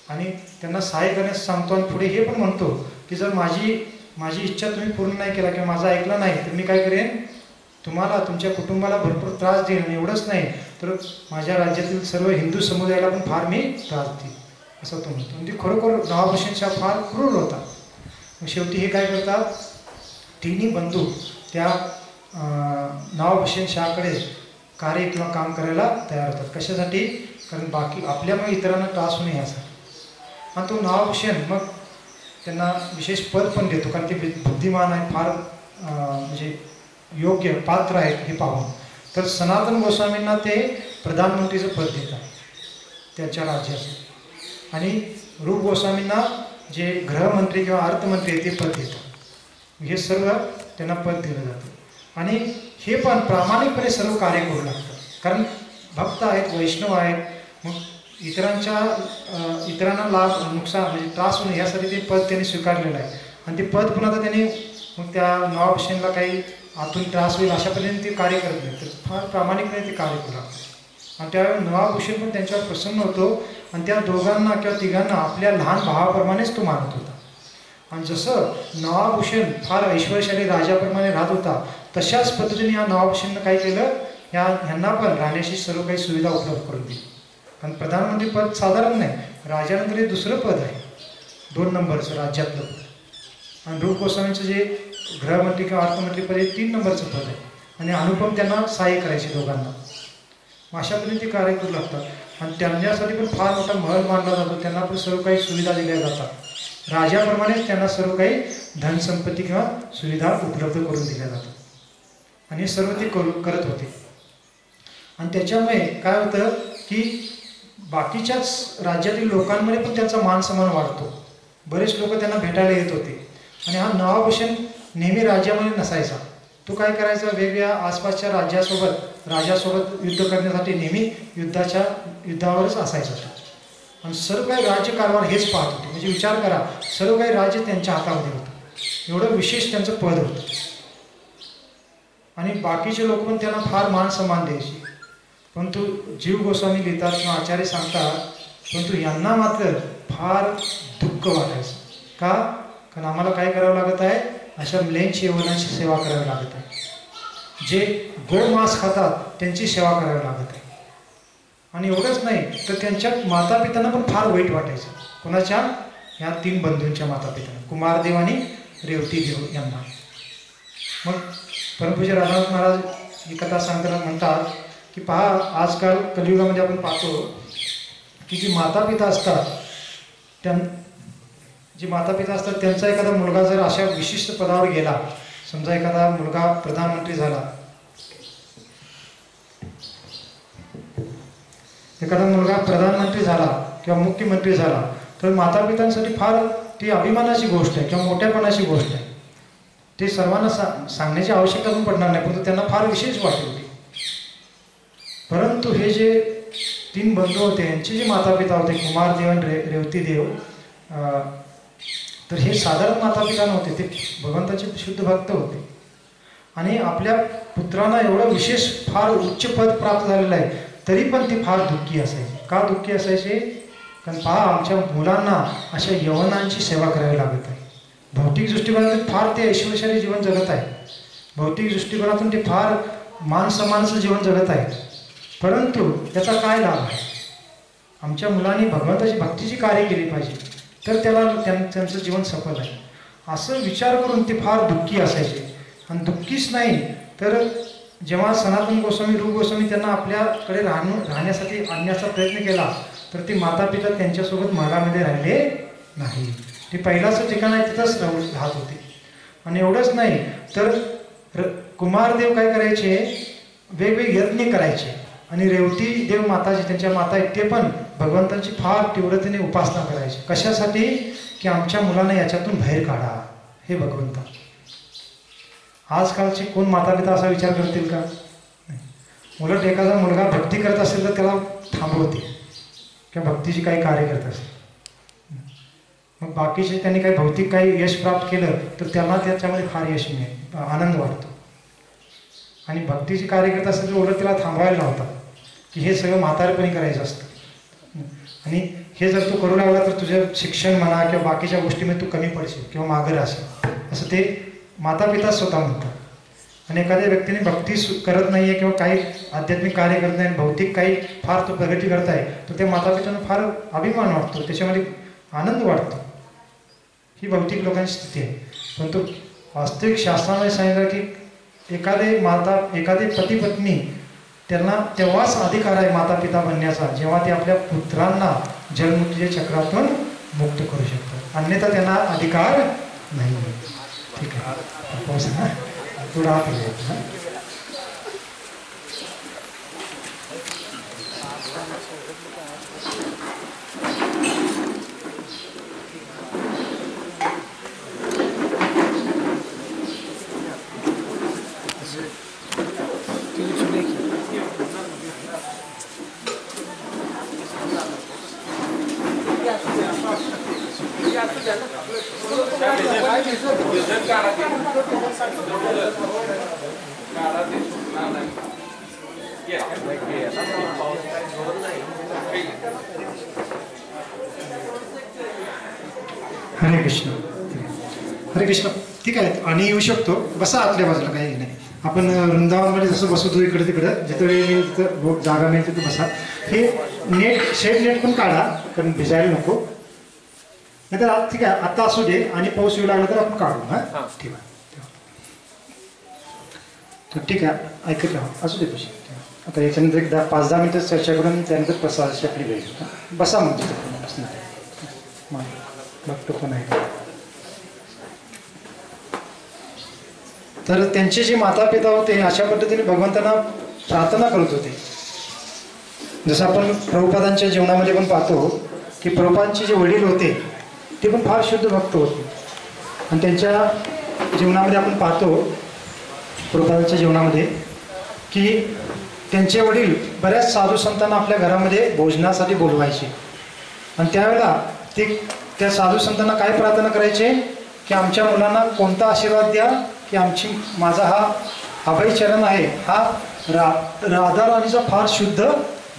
आणि त्यांना सहाय्य करण्यास सांगतो, आणि पुढे हे पण म्हणतो की जर माझी इच्छा तुम्ही पूर्ण नाही केला किंवा माझा ऐकला नाही तर मी काय करेन, तुम्हाला तुमच्या कुटुंबाला भरपूर त्रास देईन, आणि एवढंच नाही तर माझ्या राज्यातील सर्व हिंदू समुदायाला पण फार मी त्रास देईन, असं तो म्हणतो. म्हणजे खरोखर नवाब हुसेन शाह फार क्रूर होता. मग शेवटी हे काय करतात, 3 बंधू त्या नवाब हुसेन शाहकडे कार्य किंवा काम करायला तयार होतात. कशासाठी, कारण बाकी आपल्यामुळे इतरांना त्रास होणे यासाठी. आणि तो नवाब हुसेन मग त्यांना विशेष पद पण देतो, कारण ते बुद्धिमान आहे, फार म्हणजे योग्य पात्र आहेत हे पाहून. तर सनातन गोस्वामींना ते प्रधानमंत्रीचं पद देतात त्यांच्या राज्याचं, आणि रूप गोस्वामींना जे गृहमंत्री किंवा अर्थमंत्री ते पद देतात. हे सर्व त्यांना पद दिलं जातं, आणि हे पण प्रामाणिकपणे सर्व कार्य करू लागतात. कारण भक्त आहेत, वैष्णव आहेत, मग इतरांना लाभ नुकसान म्हणजे त्रास होणे यासाठी ते पद त्यांनी स्वीकारलेलं आहे. आणि ते पद पुन्हा आता त्यांनी मग त्या नवाभिषेकला काही आतून त्रास होईल अशा पद्धतीने ते कार्य करत नाही, तर फार प्रामाणिकपणे ते कार्य करतात. आणि त्यावेळी नवाभिषेक पण त्यांच्यावर प्रसन्न होतो आणि त्या दोघांना किंवा तिघांना आपल्या लहान भावाप्रमाणेच तो मानत होता. आणि जसं नवाभूषण फार ऐश्वर्यशाली राजाप्रमाणे राहत होता, तशाच पद्धतीने ह्या नवाभूषणनं काय केलं, ह्यांना पण राहण्याची सर्व काही सुविधा उपलब्ध करून दिली. कारण प्रधानमंत्री पद साधारण नाही, राजानंतर हे दुसरं पद आहे, 2 नंबरचं राज्यातलं पद. आणि रूप गोस्वामींचं जे गृहमंत्री किंवा अर्थमंत्री पद हे 3 नंबरचं पद आहे. आणि अनुपम त्यांना सहाय्य करायचे दोघांना. अशा पद्धतीने ते कार्य करू लागतात. आणि त्यांच्यासाठी पण फार मोठा महल बांधला जातो, त्यांना पण सर्व काही सुविधा दिल्या जातात. राजाप्रमाणेच त्यांना सर्व काही धनसंपत्ती किंवा सुविधा उपलब्ध करून दिल्या जातात. आणि हे सर्व ते करत होते. आणि त्याच्यामुळे काय होतं की बाकीच्याच राज्यातील लोकांमध्ये पण त्यांचा मान सन्मान वाढतो. बरेच लोक त्यांना भेटायला येत होते. आणि हा नवाभूषण नेहमी राज्यामध्ये नसायचा, तो काय करायचा, वेगवेगळ्या आसपासच्या राजासोबत युद्ध करण्यासाठी नेहमी युद्धावरच असायचा. आणि सर्व काही राज्यकारभार हेच पाहत होते. म्हणजे विचार करा, सर्व काही राज्य त्यांच्या हातामध्ये होतं, एवढं विशेष त्यांचं पद होतं. आणि बाकीचे लोक पण त्यांना फार मान सन्मान द्यायचे. परंतु जीव गोस्वामी लिहितात किंवा आचार्य सांगतात, परंतु यांना मात्र फार दुःख वाटायचं. का? कारण आम्हाला काय करावं लागत आहे, अशा म्लेंछ यवनांची सेवा करावी लागत आहे, जे गोमांस खातात त्यांची सेवा करावी लागत आहे. आणि एवढंच नाही तर त्यांच्या मातापित्यांना पण फार वाईट वाटायचं. कोणाच्या? ह्या 3 बंधूंच्या मातापित्यांना, कुमारदेव आणि रेवतीदेव यांना. मग परमपूज्य राधानाथ महाराज ही कथा सांगताना म्हणतात की पहा, आजकाल कलियुगामध्ये आपण पाहतो की जी मातापिता असतात त्यांचा एखादा मुलगा जर अशा विशिष्ट पदावर गेला, समजा एखादा मुलगा प्रधानमंत्री झाला, किंवा मुख्यमंत्री झाला, तर मातापित्यांसाठी फार ती अभिमानाची गोष्ट आहे किंवा मोठ्यापणाची गोष्ट आहे. ते सर्वांना सांगण्याची आवश्यकता पण पडणार नाही, परंतु त्यांना फार विशेष वाटेल. परंतु हे जे 3 बंधू होते, यांचे जे मातापिता होते, कुमारदेव आणि रेवतीदेव, तर हे साधारण मातापिता नव्हते, ते भगवंताचे शुद्ध भक्त होते. आणि आपल्या पुत्रांना एवढं विशेष फार उच्च पद प्राप्त झालेलं आहे, तरी पण ते फार दुःखी असायचे. का दुःखी असायचे? कारण पहा, आमच्या मुलांना अशा यवनांची सेवा करावी लागत आहे. भौतिक दृष्टिकोनातून फार ते ऐश्वर्यशाली जीवन जगत आहे, भौतिक दृष्टिकोनातून ते फार मान सन्मानाचं जीवन जगत आहे, परंतु त्याचा काय लाभ आहे? आमच्या मुलांनी भगवंताची भक्तीची कार्य केली पाहिजे, तर त्यांचं जीवन सफल आहे, असं विचार करून ते फार दुःखी असायचे. आणि दुःखीच नाही तर जेव्हा सनातन गोस्वामी, रूप गोस्वामी त्यांना आपल्याकडे राहण्यासाठी आणण्याचा प्रयत्न केला, तर ते मातापिता त्यांच्यासोबत महालामध्ये राहिले नाही. ते पहिलाचं ठिकाण आहे तिथंच राहत होते. आणि एवढंच नाही तर कुमारदेव काय करायचे, वेगवेगळे यज्ञ करायचे. आणि रेवती देव माता जी त्यांच्या माता आहेत, ते पण भगवंतांची फार तीव्रतेने उपासना करायचे. कशासाठी? की आमच्या मुलांना याच्यातून बाहेर काढा, हे भगवंता. आजकालचे कोण मातापिता असा विचार करतील का? उलट एखादा मुलगा भक्ती करत असेल तर त्याला थांबवते किंवा भक्तीची काही कार्य करत असेल. मग बाकीचे त्यांनी काही भौतिक काही यश प्राप्त केलं तर त्यांना त्याच्यामध्ये फार यश मिळेल, आनंद वाटतो. आणि भक्तीची कार्य करत असेल तर उलट त्याला थांबवायला लावतात की हे सगळं म्हातारपणी करायचं असतं. आणि हे जर तू करू लागला तर तुझं शिक्षण म्हणा किंवा बाकीच्या गोष्टीमध्ये तू कमी पडशील किंवा मागं राहशील, असं ते मातापिता स्वतः म्हणतात. आणि एखाद्या व्यक्तीने भक्ती करत नाही आहे किंवा काही आध्यात्मिक कार्य करत नाही, भौतिक काही फार तो प्रगती करत आहे, तर त्या मातापित्यांना फार अभिमान वाटतो, त्याच्यामध्ये आनंद वाटतो. ही भौतिक लोकांची स्थिती आहे. परंतु वास्तविक शास्त्रामध्ये सांगितलं की एखादे पती पत्नी त्यांना तेव्हाच अधिकार आहे मातापिता बनण्याचा, जेव्हा ते आपल्या पुत्रांना जन्ममृत्यूच्या चक्रातून मुक्त करू शकतात, अन्यथा त्यांना अधिकार नाही. ठीक आहे, थोडा हात घ्यायचा. हरे कृष्ण हरे कृष्ण. ठीक आहे, आणि येऊ शकतो, बसा आतल्या बाजूला, काही नाही. आपण वृंदावनमध्ये जसं बसवतो इकडे तिकडं, जिथं वेळ मिळेल तिथं जागा मिळेल तिथं बसा. हे नेट शेड नेट पण काढा, कारण भिजायला नको. नाही तर ठीक आहे, आता असू दे, आणि पाऊस येऊ लागला तर आपण काढू. हां ठीक आहे, तर ठीक आहे, ऐकत राहा, असू दे पैसे. आता याच्यानंतर एक 5-10 मिनिटं चर्चा करून त्यानंतर प्रसादाची आपली वेळ. बसा मग तिथं पण बसणार बघतो पण आहे. तर त्यांचे जे माता पिता होते अशा पद्धतीने भगवंतांना प्रार्थना करत होते. जसं आपण प्रभुपादांच्या जीवनामध्ये पण पाहतो की प्रभुपादांचे जे वडील होते ते पण फार शुद्ध भक्त होते. आणि त्यांच्या जीवनामध्ये आपण पाहतो प्रभुपादांच्या जीवनामध्ये की त्यांचे वडील बऱ्याच साधू संतांना आपल्या घरामध्ये भोजनासाठी बोलवायचे. आणि त्यावेळेला ते त्या साधू संतांना काय प्रार्थना करायचे की आमच्या मुलांना कोणता आशीर्वाद द्या की माझा हा अभयचरण आहे हा राधा राणीचा फार शुद्ध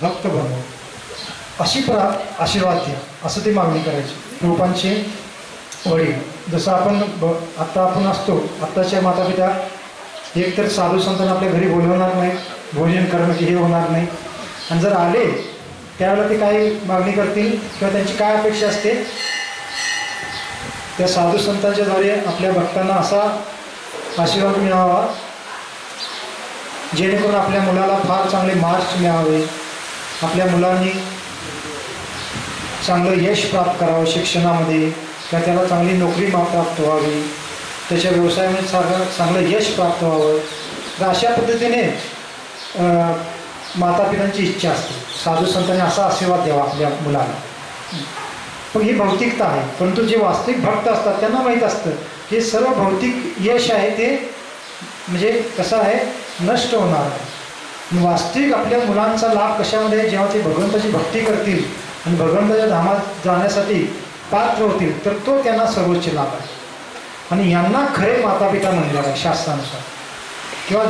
भक्त बनव, अशी आशीर्वाद द्या, असं ते मागणी करायचे प्रभुपादांचे वडील. जसं आत्ता आपण असतो, आत्ताच्या माता पिता एकतर साधू संतांना आपल्या घरी बोलवणार नाही, भोजन करणं की हे होणार नाही. आणि जर आले त्यावेळेला ते काय मागणी करतील किंवा त्यांची काय अपेक्षा असते, त्या साधू संतांच्या द्वारे आपल्या भक्तांना असा आशीर्वाद मिळावा जेणेकरून आपल्या मुलाला फार चांगले मार्क्स मिळावे, आपल्या मुलांनी चांगलं यश प्राप्त करावं शिक्षणामध्ये, किंवा त्याला चांगली नोकरी प्राप्त व्हावी, त्याच्या व्यवसायामध्ये चांगलं यश प्राप्त व्हावं. तर अशा पद्धतीने मातापितांची इच्छा असते, साधू संतांनी असा आशीर्वाद द्यावा आपल्या मुलाला. पण ही भौतिकता आहे. परंतु जे वास्तविक भक्त असतात त्यांना माहीत असतं की सर्व भौतिक यश आहे ते म्हणजे कसं आहे, नष्ट होणार आहे. वास्तविक आपल्या मुलांचा लाभ कशामध्ये, जेव्हा ते भगवंताची भक्ती करतील आणि भगवंताच्या धामात जाण्यासाठी पात्र होतील, तर तो त्यांना सर्वोच्च लाभ आहे. आणि यांना खरे मातापिता म्हणलेलं आहे शास्त्रानुसार. किंवा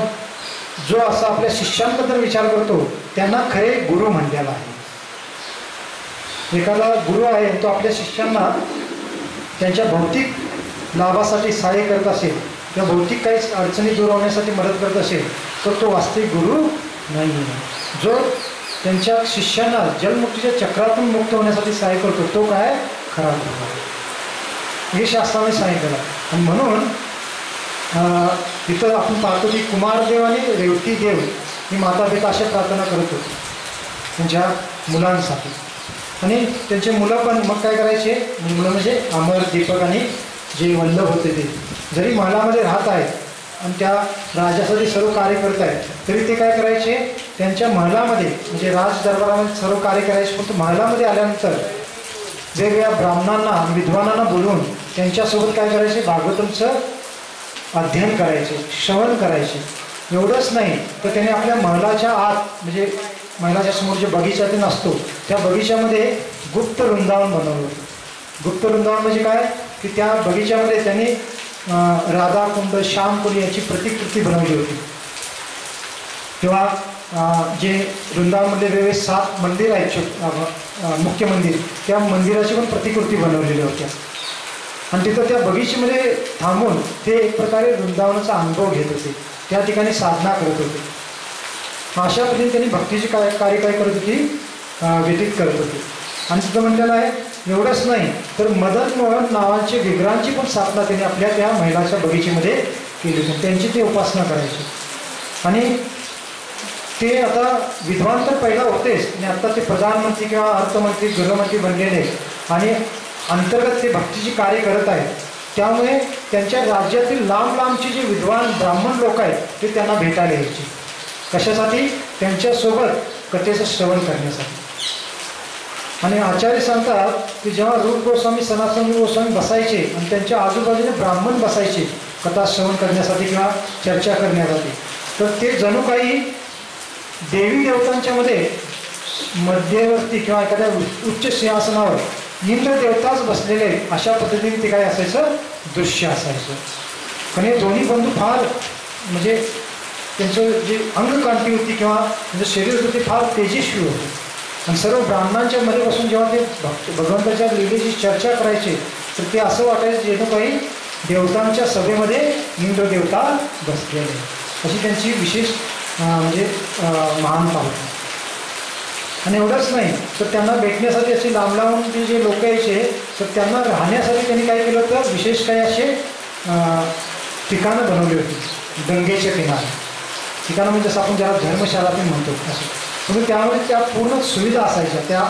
जो असा आपल्या शिष्यांबद्दल विचार करतो त्यांना खरे गुरु म्हणलेला आहे. एखादा गुरु आहे तो आपल्या शिष्यांना त्यांच्या भौतिक लाभासाठी सहाय्य करत असेल किंवा भौतिक काही अडचणी दूर होण्यासाठी मदत करत असेल तर तो वास्तविक गुरु नाही आहे. जो त्यांच्या शिष्यांना जलमुक्तीच्या चक्रातून मुक्त होण्यासाठी सहाय्य करतो तो काय खरा गुरु आहे, हे शास्त्राने सांगितलेलं. आणि म्हणून तिथं आपण पाहतो की कुमारदेव आणि रेवती देव ही माता पिता अशा प्रार्थना करत होते त्यांच्या मुलांसाठी. आणि त्यांचे मुलं पण मग काय करायचे, मुलं म्हणजे अमर, दीपक आणि जे वल्लभ होते ते जरी महालामध्ये राहत आहेत आणि त्या राजासाठी सर्व कार्य करत आहेत तरी ते काय करायचे, त्यांच्या महलामध्ये म्हणजे राज दरबारामध्ये सर्व कार्य करायचे. पण महलामध्ये आल्यानंतर वेगवेगळ्या ब्राह्मणांना विद्वानांना बोलवून त्यांच्यासोबत काय करायचे, भागवतांचं अध्ययन करायचे, श्रवण करायचे. एवढंच नाही तर त्याने आपल्या महलाच्या आत म्हणजे महलाच्या समोर जे बगीचा ते नसतो त्या बगीच्यामध्ये गुप्त वृंदावन बनवलं होतं. गुप्त वृंदावन म्हणजे काय की त्या बगीच्यामध्ये त्यांनी राधाकुंड, श्यामकुंड याची प्रतिकृती बनवली होती. तेव्हा जे वृंदावनमध्ये वेगवेगळे 7 मंदिर आहेत मुख्य मंदिर, त्या मंदिराची पण प्रतिकृती बनवलेली होत्या. आणि तिथं त्या बगीचेमध्ये थांबून ते एक प्रकारे वृंदावनाचा अनुभव घेत होते, त्या ठिकाणी साधना करत होते. अशा पद्धतीने त्यांनी भक्तीची कार्य काय करत होती, व्यतीत करत होती. आणि तिथं म्हणलेलं आहे एवढंच नाही तर मदन मोहन नावाचे विग्रहांची पण स्थापना त्यांनी आपल्या त्या महिलाच्या बगीचेमध्ये केली होती. त्यांची ते उपासना करायची. आणि ते आता विद्वान तर पहिला होतेच आणि आता ते प्रधानमंत्री किंवा अर्थमंत्री, गृहमंत्री बनलेले आणि अंतर्गत ते भक्तीची कार्य करत आहेत. त्यामुळे त्यांच्या राज्यातील लांब लांबचे जे विद्वान ब्राह्मण लोक आहेत ते त्यांना भेटायला यायचे. कशासाठी, त्यांच्यासोबत कथेचं श्रवण करण्यासाठी. आणि आचार्य सांगतात की जेव्हा रूप गोस्वामी, सनातन गोस्वामी बसायचे आणि त्यांच्या आजूबाजूने ब्राह्मण बसायचे कथा श्रवण करण्यासाठी किंवा चर्चा करण्यासाठी, तर ते जणू काही देवी देवतांच्या मध्ये मध्यवर्ती किंवा एखाद्या उच्च सिंहासनावर इंद्र देवताच बसलेले अशा पद्धतीने ते काय असायचं, दृश्य असायचं. पण हे दोन्ही बंधू फार म्हणजे त्यांचं जे अंगकांती होती किंवा त्यांचं शरीर होतं ते फार तेजस्वी होतं. आणि सर्व ब्राह्मणांच्या मध्ये बसून जेव्हा ते भगवंताच्या लीलेची चर्चा करायचे तर ते असं वाटायचं जणू काही देवतांच्या सभेमध्ये इंद्र देवता बसलेले, अशी त्यांची विशेष म्हणजे महानता होती. आणि एवढंच नाही तर त्यांना भेटण्यासाठी असे लांब लांबून जे लोक यायचे तर त्यांना राहण्यासाठी त्यांनी काय केलं होतं, विशेष काही असे ठिकाणं बनवली होती. गंगेच्या ठिकाणं म्हणजे जसं आपण ज्याला धर्मशाला पण म्हणतो असं. म्हणजे त्यामध्ये त्या पूर्ण सुविधा असायच्या त्या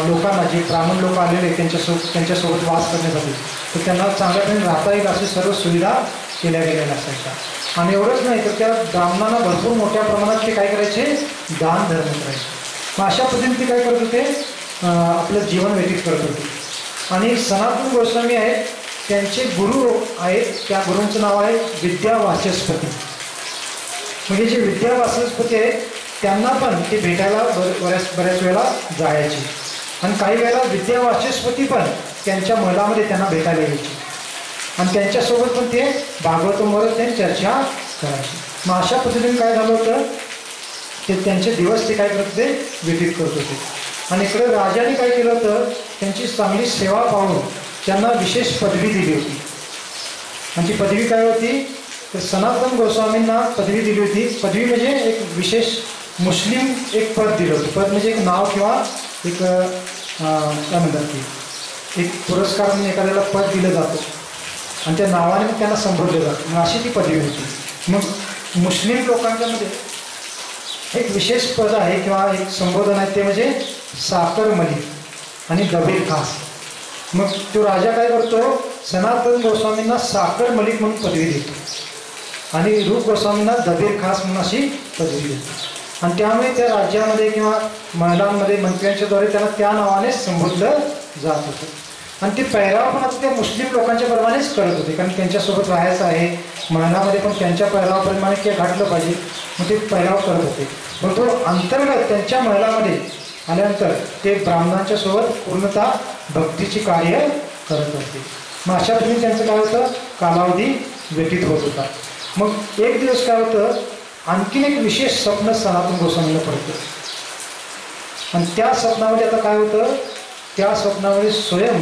लोकांना, जे ब्राह्मण लोक आलेले त्यांच्यासोबत वास करण्यासाठी, तर त्यांना चांगल्यापणे राहता येईल अशी सर्व सुविधा केल्या गेलेल्या असायच्या. आणि एवढंच नाही तर त्या ब्राह्मणांना भरपूर मोठ्या प्रमाणात ते काय करायचे, दान धर्म करायचे. मग अशा पद्धतीने ते काय करत होते, आपलं जीवन व्यतीत करत होते. आणि सनातन गोस्वामी आहेत, त्यांचे गुरु आहेत, त्या गुरूंचं नाव आहे विद्यावाचस्पती. म्हणजे जे विद्यावाचस्पती आहेत त्यांना पण ते भेटायला बऱ्याच वेळेला जायचे. आणि काही वेळेला विद्यावाचस्पती पण त्यांच्या महलामध्ये त्यांना भेटायला यायचे आणि त्यांच्यासोबत पण ते भागवतांवर ते चर्चा करायची. मग अशा पद्धतीने काय झालं होतं, ते त्यांचे दिवस ते काय करत होते, व्यतीत करत होते. आणि इकडे राजाने काय केलं होतं, त्यांची चांगली सेवा पाहून त्यांना विशेष पदवी दिली होती. आणि ती पदवी काय होती तर सनातन गोस्वामींना पदवी दिली होती. पदवी म्हणजे एक विशेष मुस्लिम एक पद दिलं होतं. पद म्हणजे एक नाव किंवा एक काय म्हणतात की एक पुरस्कार म्हणून एखाद्याला पद दिलं जातं आणि त्या नावाने मग त्यांना संबोधलं जातं. मग अशी ती पदवी होती. मग मुस्लिम लोकांच्यामध्ये एक विशेष पद आहे किंवा एक संबोधन आहे, ते म्हणजे साकर मलिक आणि दबीर खास. मग तो राजा काय करतो, सनातन गोस्वामींना साकर मलिक म्हणून पदवी देतो आणि रूप गोस्वामींना दबीर खास म्हणून अशी पदवी देतो. आणि त्यामुळे त्या राज्यामध्ये किंवा महिलांमध्ये मंत्र्यांच्या द्वारे त्यांना त्या नावाने संबोधलं जात होतं. आणि ते पेहराव पण आता त्या मुस्लिम लोकांच्या प्रमाणेच करत होते, कारण त्यांच्यासोबत राहायचं आहे, महिलांमध्ये पण त्यांच्या पेहरावाप्रमाणे ते घातलं पाहिजे, मग ते पेहराव करत होते. पण तो अंतर्गत त्यांच्या महिलांमध्ये आल्यानंतर ते ब्राह्मणांच्या सोबत पूर्णतः भक्तीची कार्य करत होते. मग अशा पद्धतीने त्यांचं काय होतं, कालावधी व्यतीत होत होता. मग एक दिवस काय होतं, आणखीन एक विशेष स्वप्न सनातन गोस्वामीला पडतं. आणि त्या स्वप्नामध्ये आता काय होतं, त्या स्वप्नामध्ये स्वयं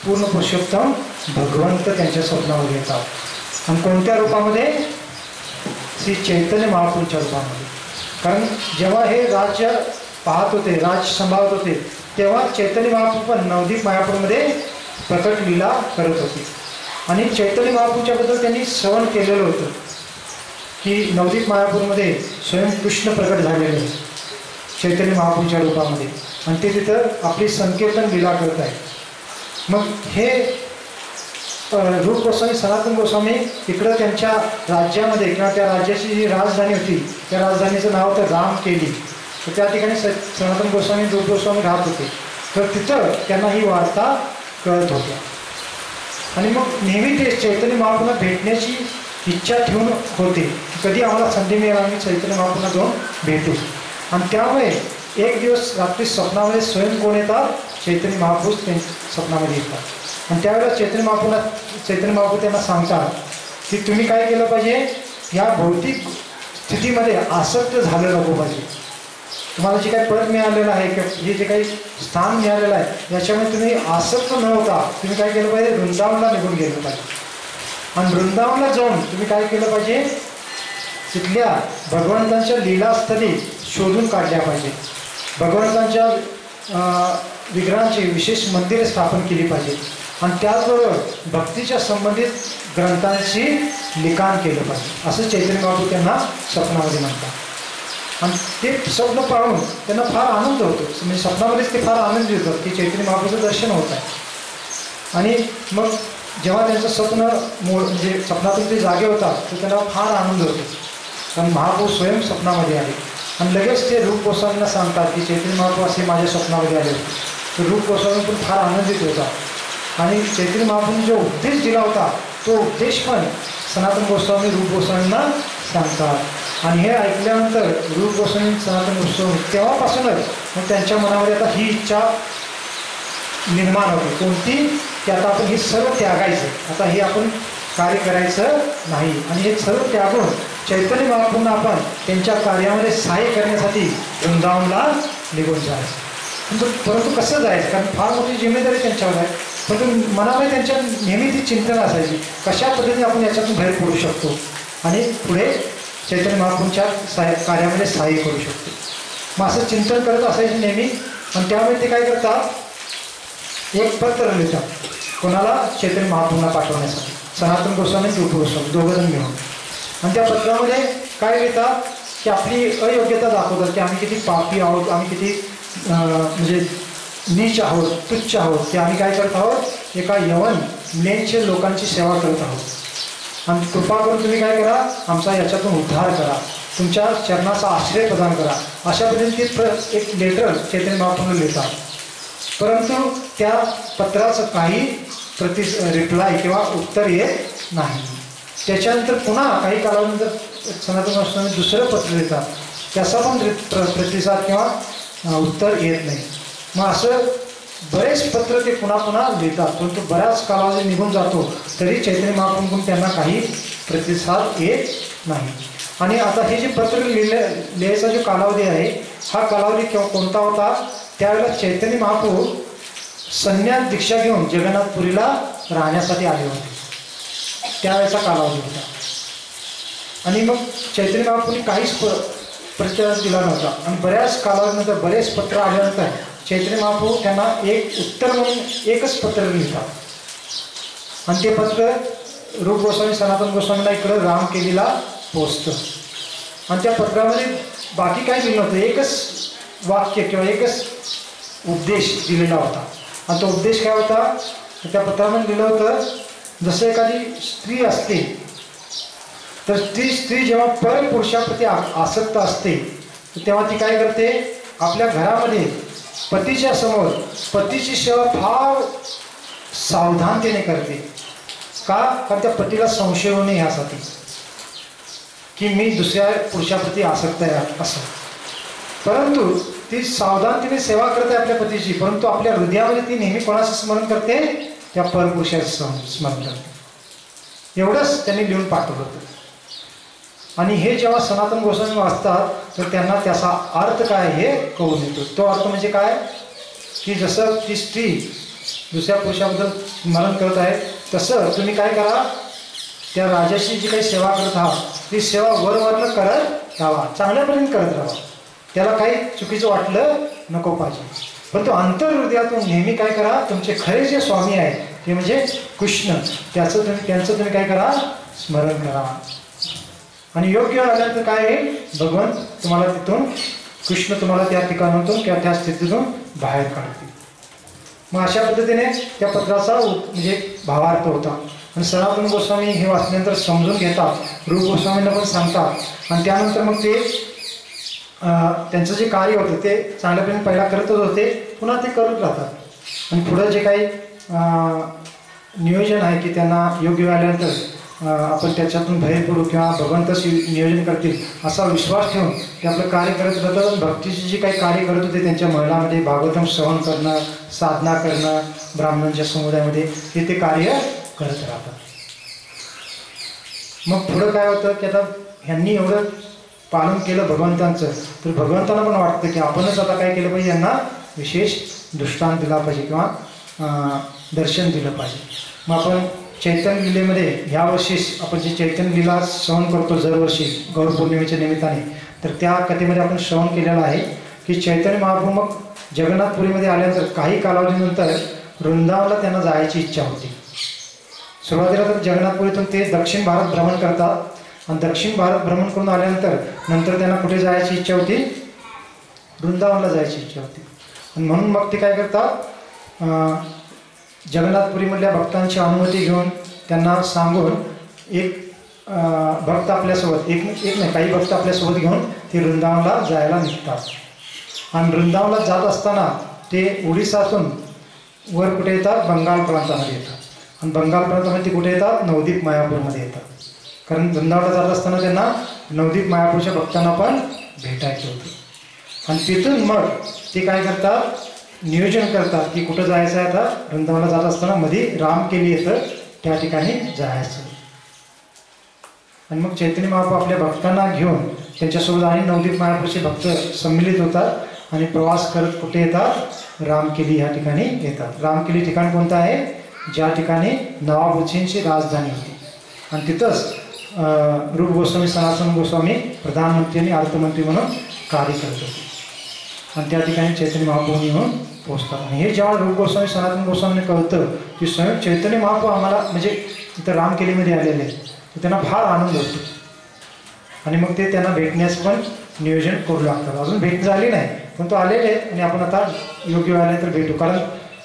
पूर्ण पुरुषोत्तम भगवंत त्यांच्या स्वप्नामध्ये येतात. आणि कोणत्या रूपामध्ये, श्री चैतन्य महाप्रभूच्या रूपामध्ये. कारण जेव्हा हे राज्य पाहत होते, राज सांभाळत होते, तेव्हा चैतन्य महाप्रभू पण नवदीप मायापूरमध्ये प्रकट लीला करत होते. आणि चैतन्य महाप्रभूच्याबद्दल त्यांनी श्रवण केलेलं होतं की नवदीप मायापूरमध्ये स्वयं कृष्ण प्रकट झालेले चैतन्य महाप्रभूच्या रूपामध्ये, आणि ते तिथं आपली संकीर्तन लीला करत आहे. मग हे रूप गोस्वामी, सनातन गोस्वामी इकडं त्यांच्या राज्यामध्ये किंवा त्या राज्याची जी राजधानी होती त्या राजधानीचं नाव होतं रामकेली. तर त्या ठिकाणी सनातन गोस्वामी, रूप गोस्वामी राहत होते. तर तिथं त्यांना ही वार्ता कळत होत्या. आणि मग नेहमी ते चैतन्य महाप्रभूंना भेटण्याची इच्छा ठेवून होते, कधी आम्हाला संधी मिळाली आम्ही चैतन्य महाप्रभूंना जाऊन भेटू. आणि त्यामुळे एक दिवस रात्री स्वप्नामध्ये स्वयं कोण येतात, चैतन्य महाप्रभू स्वप्नामध्ये येतात. आणि त्यावेळेला चैतन्य महाप्रभू त्यांना सांगतात की तुम्ही काय केलं पाहिजे, ह्या भौतिक स्थितीमध्ये आसक्त झालं नको पाहिजे. तुम्हाला जे काही पद मिळालेलं आहे किंवा जे काही स्थान मिळालेलं आहे याच्यामध्ये तुम्ही आसक्त न होता तुम्ही काय केलं पाहिजे, वृंदावनला निघून गेलं पाहिजे. आणि वृंदावनला जाऊन तुम्ही काय केलं पाहिजे, तिथल्या भगवंतांच्या लीलास्थळी शोधून काढल्या पाहिजे. भगवंतांच्या विग्रहांची विशेष मंदिरे स्थापन केली पाहिजे. आणि त्याचबरोबर भक्तीच्या संबंधित ग्रंथांची लिखाण केलं पाहिजे, असं चैतन्य महाप्रभू त्यांना स्वप्नामध्ये म्हणतात. आणि ते स्वप्न पाहून त्यांना फार आनंद होतो. म्हणजे स्वप्नामध्येच ते फार आनंद होतात की चैतन्य महाप्रभूचं दर्शन होत आहे. आणि मग जेव्हा त्यांचं स्वप्न म्हणजे स्वप्नातून ते जागे होतात तर त्यांना फार आनंद होतो, कारण महाप्रभू स्वयं स्वप्नामध्ये आले. आणि लगेच ते रूप गोस्वामींना सांगतात की चैतन्य महाप्रभू असे माझ्या स्वप्नामध्ये आले होते. तर रूप गोस्वामी पण फार आनंदित होता. आणि चैतन्य महाप्रभूंनी जो उपदेश दिला होता तो उपदेश पण सनातन गोस्वामी रूप गोस्वामींना सांगतात. आणि हे ऐकल्यानंतर रूप गोस्वामी, सनातन गोस्वामी तेव्हापासूनच मग त्यांच्या मनामध्ये आता ही इच्छा निर्माण होते. कोणती? की आता आपण हे सर्व त्यागायचं, आता हे आपण कार्य करायचं नाही आणि हे सर्व त्यागून चैतन्य महाप्रभूंना आपण त्यांच्या कार्यामध्ये सहाय्य करण्यासाठी वृंदावनला निघून जायचं. परंतु कसं जायचं? कारण फार मोठी जिम्मेदारी त्यांच्यावर आहे. परंतु मनामध्ये त्यांच्या नेहमी ती चिंतन असायची, कशा पद्धतीने आपण याच्यातून बाहेर पडू शकतो आणि पुढे चैतन्य महाप्रभूंच्या कार्यामध्ये सहाय्य करू शकतो. मग असं चिंतन करत असायचे नेहमी. आणि त्यामुळे ते काय करतात, एक पत्र लिहितात कोणाला? चैतन्य महाप्रभूंना पाठवण्यासाठी. सनातन गोस्वामी आणि रूप गोस्वामी दोघंजण मिळून. आणि त्या पत्रामध्ये काय लिहितात की आपली अयोग्यता दाखवतात की आम्ही किती पापी आहोत, आम्ही किती म्हणजे नीच आहोत, तुच्छ आहोत, की आम्ही काय करत आहोत, एका यवन म्लेच्छे लोकांची सेवा करत आहोत. आणि कृपा करून तुम्ही काय करा, आमचा याच्यातून उद्धार करा, तुमच्या चरणाचा आश्रय प्रदान करा. अशा पद्धतीने एक लेटर चैतन्य महाप्रभूंना लिहितात. परंतु त्या पत्राचं काही रिप्लाय किंवा उत्तर येत नाही. त्याच्यानंतर पुन्हा काही कालावधीनंतर सनातन गोस्वामी दुसरं पत्र लिहितात, त्याचा पण प्रतिसाद किंवा उत्तर येत नाही. मग असं बरेच पत्र ते पुन्हा पुन्हा लिहितात. परंतु बऱ्याच कालावधी निघून जातो तरी चैतन्य महाप्रभूंकडून त्यांना काही प्रतिसाद येत नाही. आणि आता हे जे पत्र लिहायचा जो कालावधी आहे, हा कालावधी कोणता होता? त्यावेळेला चैतन्य महाप्रभू संन्यास दीक्षा घेऊन जगन्नाथपुरीला राहण्यासाठी आले होते, त्यावेळेचा कालावधी होता. आणि मग चैतन्य महाप्रभूंनी काहीच प्रतिसाद दिला नव्हता. आणि बऱ्याच कालावधीनंतर बरेच पत्र आल्यानंतर चैतन्य महाप्रभू त्यांना एक उत्तर म्हणून एकच पत्र लिहितात. आणि ते पत्र रूप गोस्वामी सनातन गोस्वामीला इकडं रामकेलीला पोचतं. आणि त्या पत्रामध्ये बाकी काही लिहिलं नव्हतं, एकच वाक्य किंवा एकच उपदेश दिलेला होता. आणि तो उपदेश काय होता? त्या पत्रामध्ये लिहिलं होतं, जसं एखादी स्त्री असते तर ती स्त्री जेव्हा परपुरुषाप्रती आसक्त असते तेव्हा ती काय करते, आपल्या घरामध्ये पतीच्या समोर पतीची सेवा फार सावधानतेने करते. का? कारण त्या पतीला संशय होऊ नये यासाठी की मी दुसऱ्या पुरुषाप्रती आसक्त आहे असं. परंतु ती सावधानतेने सेवा करते आपल्या पतीची, परंतु आपल्या हृदयामध्ये ती नेहमी कोणाचं स्मरण करते? त्या परपुरुषाचं स्मरण करते. एवढंच त्यांनी लिहून पाठवलं होतं. आणि हे जेव्हा सनातन गोस्वामी वाचतात तर त्यांना त्याचा अर्थ काय हे कळून येतो. तो अर्थ म्हणजे काय? की जसं ती स्त्री दुसऱ्या पुरुषाबद्दल स्मरण करत आहे, तसं तुम्ही काय करा, त्या राजाची जी काही सेवा करत आहात ती सेवा वरवरनं करत राहा, चांगल्या पद्धतीने करत राहा. त्याला काही चुकीचं वाटलं नको पाहिजे. परंतु अंतर्हृदयातून नेहमी काय करा, तुमचे खरे जे स्वामी आहेत ते म्हणजे कृष्ण, त्यांचं तुम्ही काय करा, स्मरण करा. आणि योग्य आल्यानंतर काय आहे, भगवान तुम्हाला तिथून, कृष्ण तुम्हाला त्या ठिकाणातून किंवा त्या स्थितीतून बाहेर काढतील. मग अशा पद्धतीने त्या पत्राचा म्हणजे भावार्थ होता. आणि सनातन गोस्वामी हे वाचल्यानंतर समजून घेतात, रूप गोस्वामींना पण सांगतात. आणि त्यानंतर मग ते त्यांचं जे कार्य होतं ते चांगल्यापणे पहिला करतच होते, पुन्हा ते करत राहतात. आणि पुढं जे काही नियोजन आहे की त्यांना योग्य आल्यानंतर आपण त्याच्यातून बाहेर पडू किंवा भगवंतच नियोजन करतील असा विश्वास ठेवून ते आपलं कार्य करत राहतात. भक्तीचे जे काही कार्य करत होते त्यांच्या महलामध्ये भागवतम श्रवण करणं, साधना करणं, ब्राह्मणांच्या समुदायामध्ये ते कार्य करत राहतात. मग पुढं काय होतं की आता ह्यांनी एवढं पालन केलं भगवंतांचं, तर भगवंतांना पण वाटतं की आपणच आता काय केलं पाहिजे, यांना विशेष दृष्टांत दिला पाहिजे किंवा दर्शन दिलं पाहिजे. मग आपण चैतन्य लीलेमध्ये ह्या वर्षी आपण जे चैतन्य लीला श्रवण करतो दरवर्षी गौर पौर्णिमेच्या निमित्ताने, तर त्या कथेमध्ये आपण श्रवण केलेलं आहे की चैतन्य महाप्रभू मग जगन्नाथपुरीमध्ये आल्यानंतर काही कालावधीनंतर वृंदावनला त्यांना जायची इच्छा होती. सुरुवातीला तर जगन्नाथपुरीतून ते दक्षिण भारत भ्रमण करतात. आणि दक्षिण भारत भ्रमण करून आल्यानंतर नंतर त्यांना कुठे जायची इच्छा होती, वृंदावनला जायची इच्छा होती. आणि म्हणून मग ते काय करतात, जगन्नाथपुरीमधल्या भक्तांची अनुमती घेऊन त्यांना सांगून एक भक्त आपल्यासोबत एक नाही काही भक्त आपल्यासोबत घेऊन ते वृंदावनला जायला निघतात. आणि वृंदावनला जात असताना ते ओडिसातून वर कुठे येतात, बंगाल प्रांतामध्ये येतात. आणि बंगाल प्रांतामध्ये ते कुठे येतात, नवदीप मायापूरमध्ये येतात. कारण वृंदावनला जात असताना त्यांना नवदीप मायापूरच्या भक्तांना पण भेटायचं होतं. आणि तिथून मग ते काय करतात, नियोजन करतात की कुठं जायचं आहे. आता वृंदावनाला जात असताना मध्ये रामकेली येतं, त्या ठिकाणी जायचं. आणि मग चैतन्य महाप्रभू आपल्या भक्तांना घेऊन त्यांच्यासोबत आणि नवदीप मायापूरचे भक्त सम्मिलित होतात आणि प्रवास करत कुठे येतात, रामकेली ह्या ठिकाणी येतात. रामकेली ठिकाण कोणतं आहे, ज्या ठिकाणी नवाब हुसेनची राजधानी होती. आणि तिथंच रूप गोस्वामी, सनातन गोस्वामी प्रधानमंत्री आणि अर्थमंत्री म्हणून कार्य करत होते. आणि त्या ठिकाणी चैतन्य महाप्रभू येऊन पोहोचतात. आणि हे जेव्हा रूप गोस्वामी, सनातन गोस्वामीने कळतं की स्वयं चैतन्य महाप्रभू आम्हाला म्हणजे इथं रामकेलीमध्ये आलेले आहेत, तर त्यांना फार आनंद होतो. आणि मग ते त्यांना भेटण्यास पण नियोजन करू लागतात. अजून भेट झाली नाही, पण तो आलेले आहेत आणि आपण आता योग्य वेळाला तर भेटू. कारण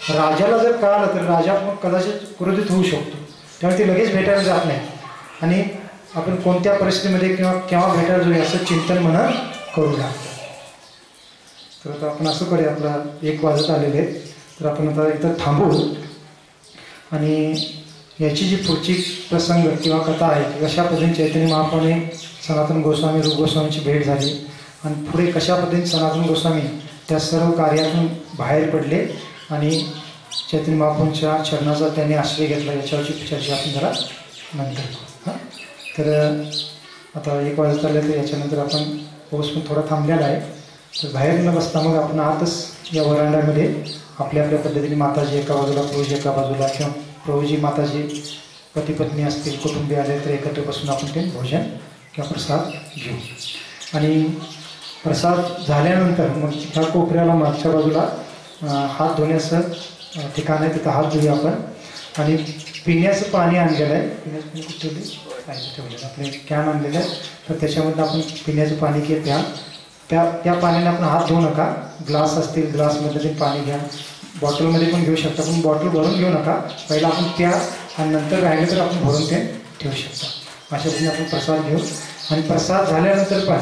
राजाला जर कळालं तर राजा मग कदाचित क्रोधित होऊ शकतो, त्यामुळे ते लगेच भेटायला जात नाही. आणि आपण कोणत्या परिस्थितीमध्ये किंवा केव्हा भेटायला जाऊया असं चिंतन म्हणून करू लागतो. तर आता आपण असं करूया, आपला 1 वाजत आलेले आहेत, तर आपण आता इथं थांबू. आणि याची जी पुढची प्रसंग किंवा कथा आहे की कशा पद्धतीने चैतन्य महाप्रभूने सनातन गोस्वामी, रूप गोस्वामीची भेट झाली आणि पुढे कशा पद्धतीने सनातन गोस्वामी त्या सर्व कार्यातून बाहेर पडले आणि चैतन्य महाप्रभूंच्या चरणाचा त्यांनी आश्रय घेतला, याच्यावरची चर्चा आपण जरा नंतर करू. हां, तर आता 1 वाजत आले, तर याच्यानंतर आपण पाऊस पण थोडा थांबलेला आहे. तर बाहेर न बसता मग आपण आतच या वरांड्यामध्ये आपल्या आपल्या पद्धतीने माताजी एका बाजूला, प्रभूजी एका बाजूला, किंवा प्रभूजी माताजी पती पत्नी असतील, कुटुंबीय आले तर एकत्र बसून आपण ते भोजन किंवा प्रसाद घेऊ. आणि प्रसाद झाल्यानंतर मग ह्या कोपऱ्याला मागच्या बाजूला हात धुण्याचं ठिकाण आहे, तिथं हात धुऊया आपण. आणि पिण्याचं पाणी आणलेलं आहे, पिण्याचं पाणी कुठे ठेवलेलं आपले कॅन आणलेलं आहे, तर त्याच्यामध्ये आपण पिण्याचं पाणी घ्या. त्या पाण्याने आपण हात धुवू नका. ग्लास असतील, ग्लासमध्ये ते पाणी घ्या. बॉटलमध्ये पण घेऊ शकता, पण बॉटल भरून घेऊ नका. पहिला आपण प्या आणि नंतर राहिले तर आपण भरून ते ठेवू शकता. अशा पद्धतीने आपण प्रसाद घेऊ. आणि प्रसाद झाल्यानंतर पण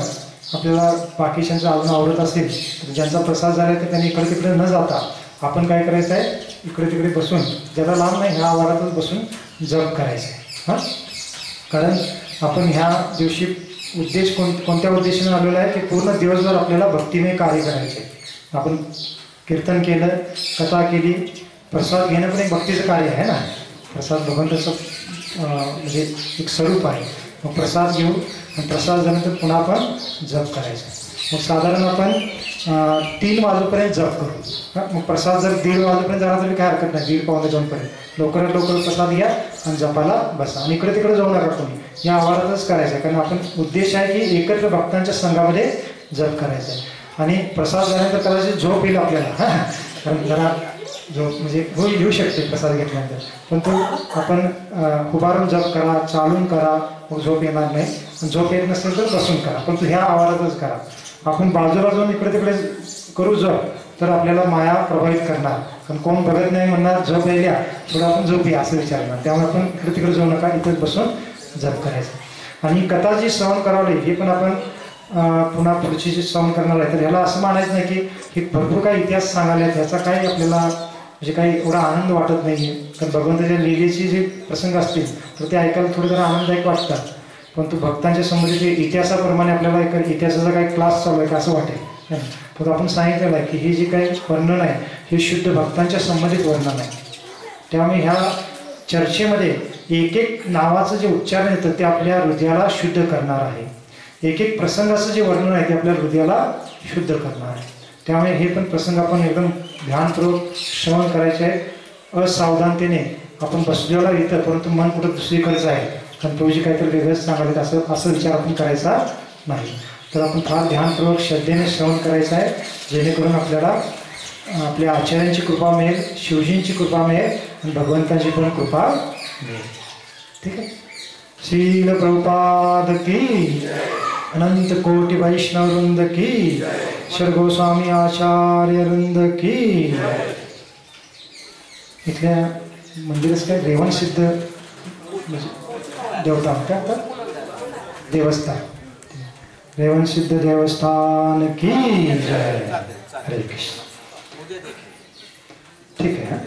आपल्याला बाकीच्यांचं अजून आवडत असेल तर ज्यांचा प्रसाद झाला तर त्यांनी इकडे तिकडे न जाता आपण काय करायचं आहे, इकडे तिकडे बसून, ज्याला लांब नाही ह्या आवारातच बसून जप करायचं आहे. हां, कारण आपण ह्या दिवशी उद्देश कोणत्या उद्देशाने आलेला आहे की पूर्ण दिवसभर आपल्याला भक्तिमय कार्य करायचे. आपण कीर्तन केलं, कथा केली, प्रसाद घेणं पण एक भक्तीचं कार्य आहे ना. प्रसाद भगवंताचं म्हणजे एक स्वरूप आहे. मग प्रसाद घेऊ आणि प्रसाद झाल्यानंतर पुन्हा आपण जप करायचं. मग साधारण आपण 3 वाजेपर्यंत जप करू. हां, मग प्रसाद जर 1:30 वाजेपर्यंत झाला तरी काय हरकत नाही, 1:30 पावणे 2पर्यंत लवकरात लवकर प्रसाद घ्या आणि जपाला बसा. आणि इकडे तिकडे जाऊ नका कोणी, या आवारातच करायचं आहे. कारण आपण उद्देश आहे की एकत्र भक्तांच्या संघामध्ये जप करायचं आहे. आणि प्रसाद झाल्यानंतर कदाचित झोप येईल आपल्याला, कारण जरा झोप म्हणजे येऊ शकते प्रसाद घेतल्यानंतर, पण तो आपण उभारून जप करा, चालून करा, मग झोप येणार नाही. झोप येत नसेल तर बसून करा, पण तो ह्या आवारातच करा. आपण बाजूला जाऊन इकडे तिकडे करू जप तर आपल्याला माया प्रभावित करणार. कारण कोण बघत नाही म्हणणार, झोप यायल्या थोडं आपण झोपूया असं विचारणार. त्यामुळे आपण इकडे तिकडे जाऊ नका, इथेच बसून जप करायचं. आणि कथा जी श्रवण करावली हे पण आपण पुन्हा पुढची जी श्रवण करणार आहे, तर ह्याला असं मानायचं नाही की हे भरपूर काही इतिहास सांगायला आहेत, ह्याचा काही आपल्याला म्हणजे काही एवढा आनंद वाटत नाही आहे. कारण भगवंताच्या लीलेचे जे प्रसंग असतील तर ते ऐकायला थोडं जरा आनंददायक वाटतात, पण तो भक्तांच्या संबंधित इतिहासाप्रमाणे आपल्याला एक इतिहासाचा काही क्लास चालू आहे का असं वाटेल. पण आपण सांगितलेलं आहे की हे जे काही वर्णन आहे हे शुद्ध भक्तांच्या संबंधित वर्णन आहे. त्यामुळे ह्या चर्चेमध्ये एक एक नावाचं जे उच्चारण येतं ते आपल्या हृदयाला शुद्ध करणार आहे. एक एक प्रसंगाचं जे वर्णन आहे ते आपल्या हृदयाला शुद्ध करणार आहे. त्यामुळे हे पण प्रसंग आपण एकदम ध्यानपूर्वक श्रवण करायचे आहे. असावधानतेने आपण बसलेला इथं, परंतु मन कुठं दुसरीकडचं आहे, कारण प्रभूजी काहीतरी वेगळंच सांगायचं असं विचार आपण करायचा नाही. तर आपण फार ध्यानपूर्वक श्रद्धेने श्रवण करायचं आहे, जेणेकरून आपल्याला आपल्या आचार्यांची कृपा मिळेल, शिवजींची कृपा मिळेल आणि भगवंताची पण कृपा मिळेल. ठीक आहे. श्रील प्रभुपाद की, अनंत कोटी वैष्णव वृंद की, शर गोस्वामी आचार्य वृंद की. इथल्या मंदिराचं काय रेवणसिद्ध देवता काय आता देवस्थान, रेवणसिद्ध देवस्थान की जय. हरे कृष्ण. ठीक आहे.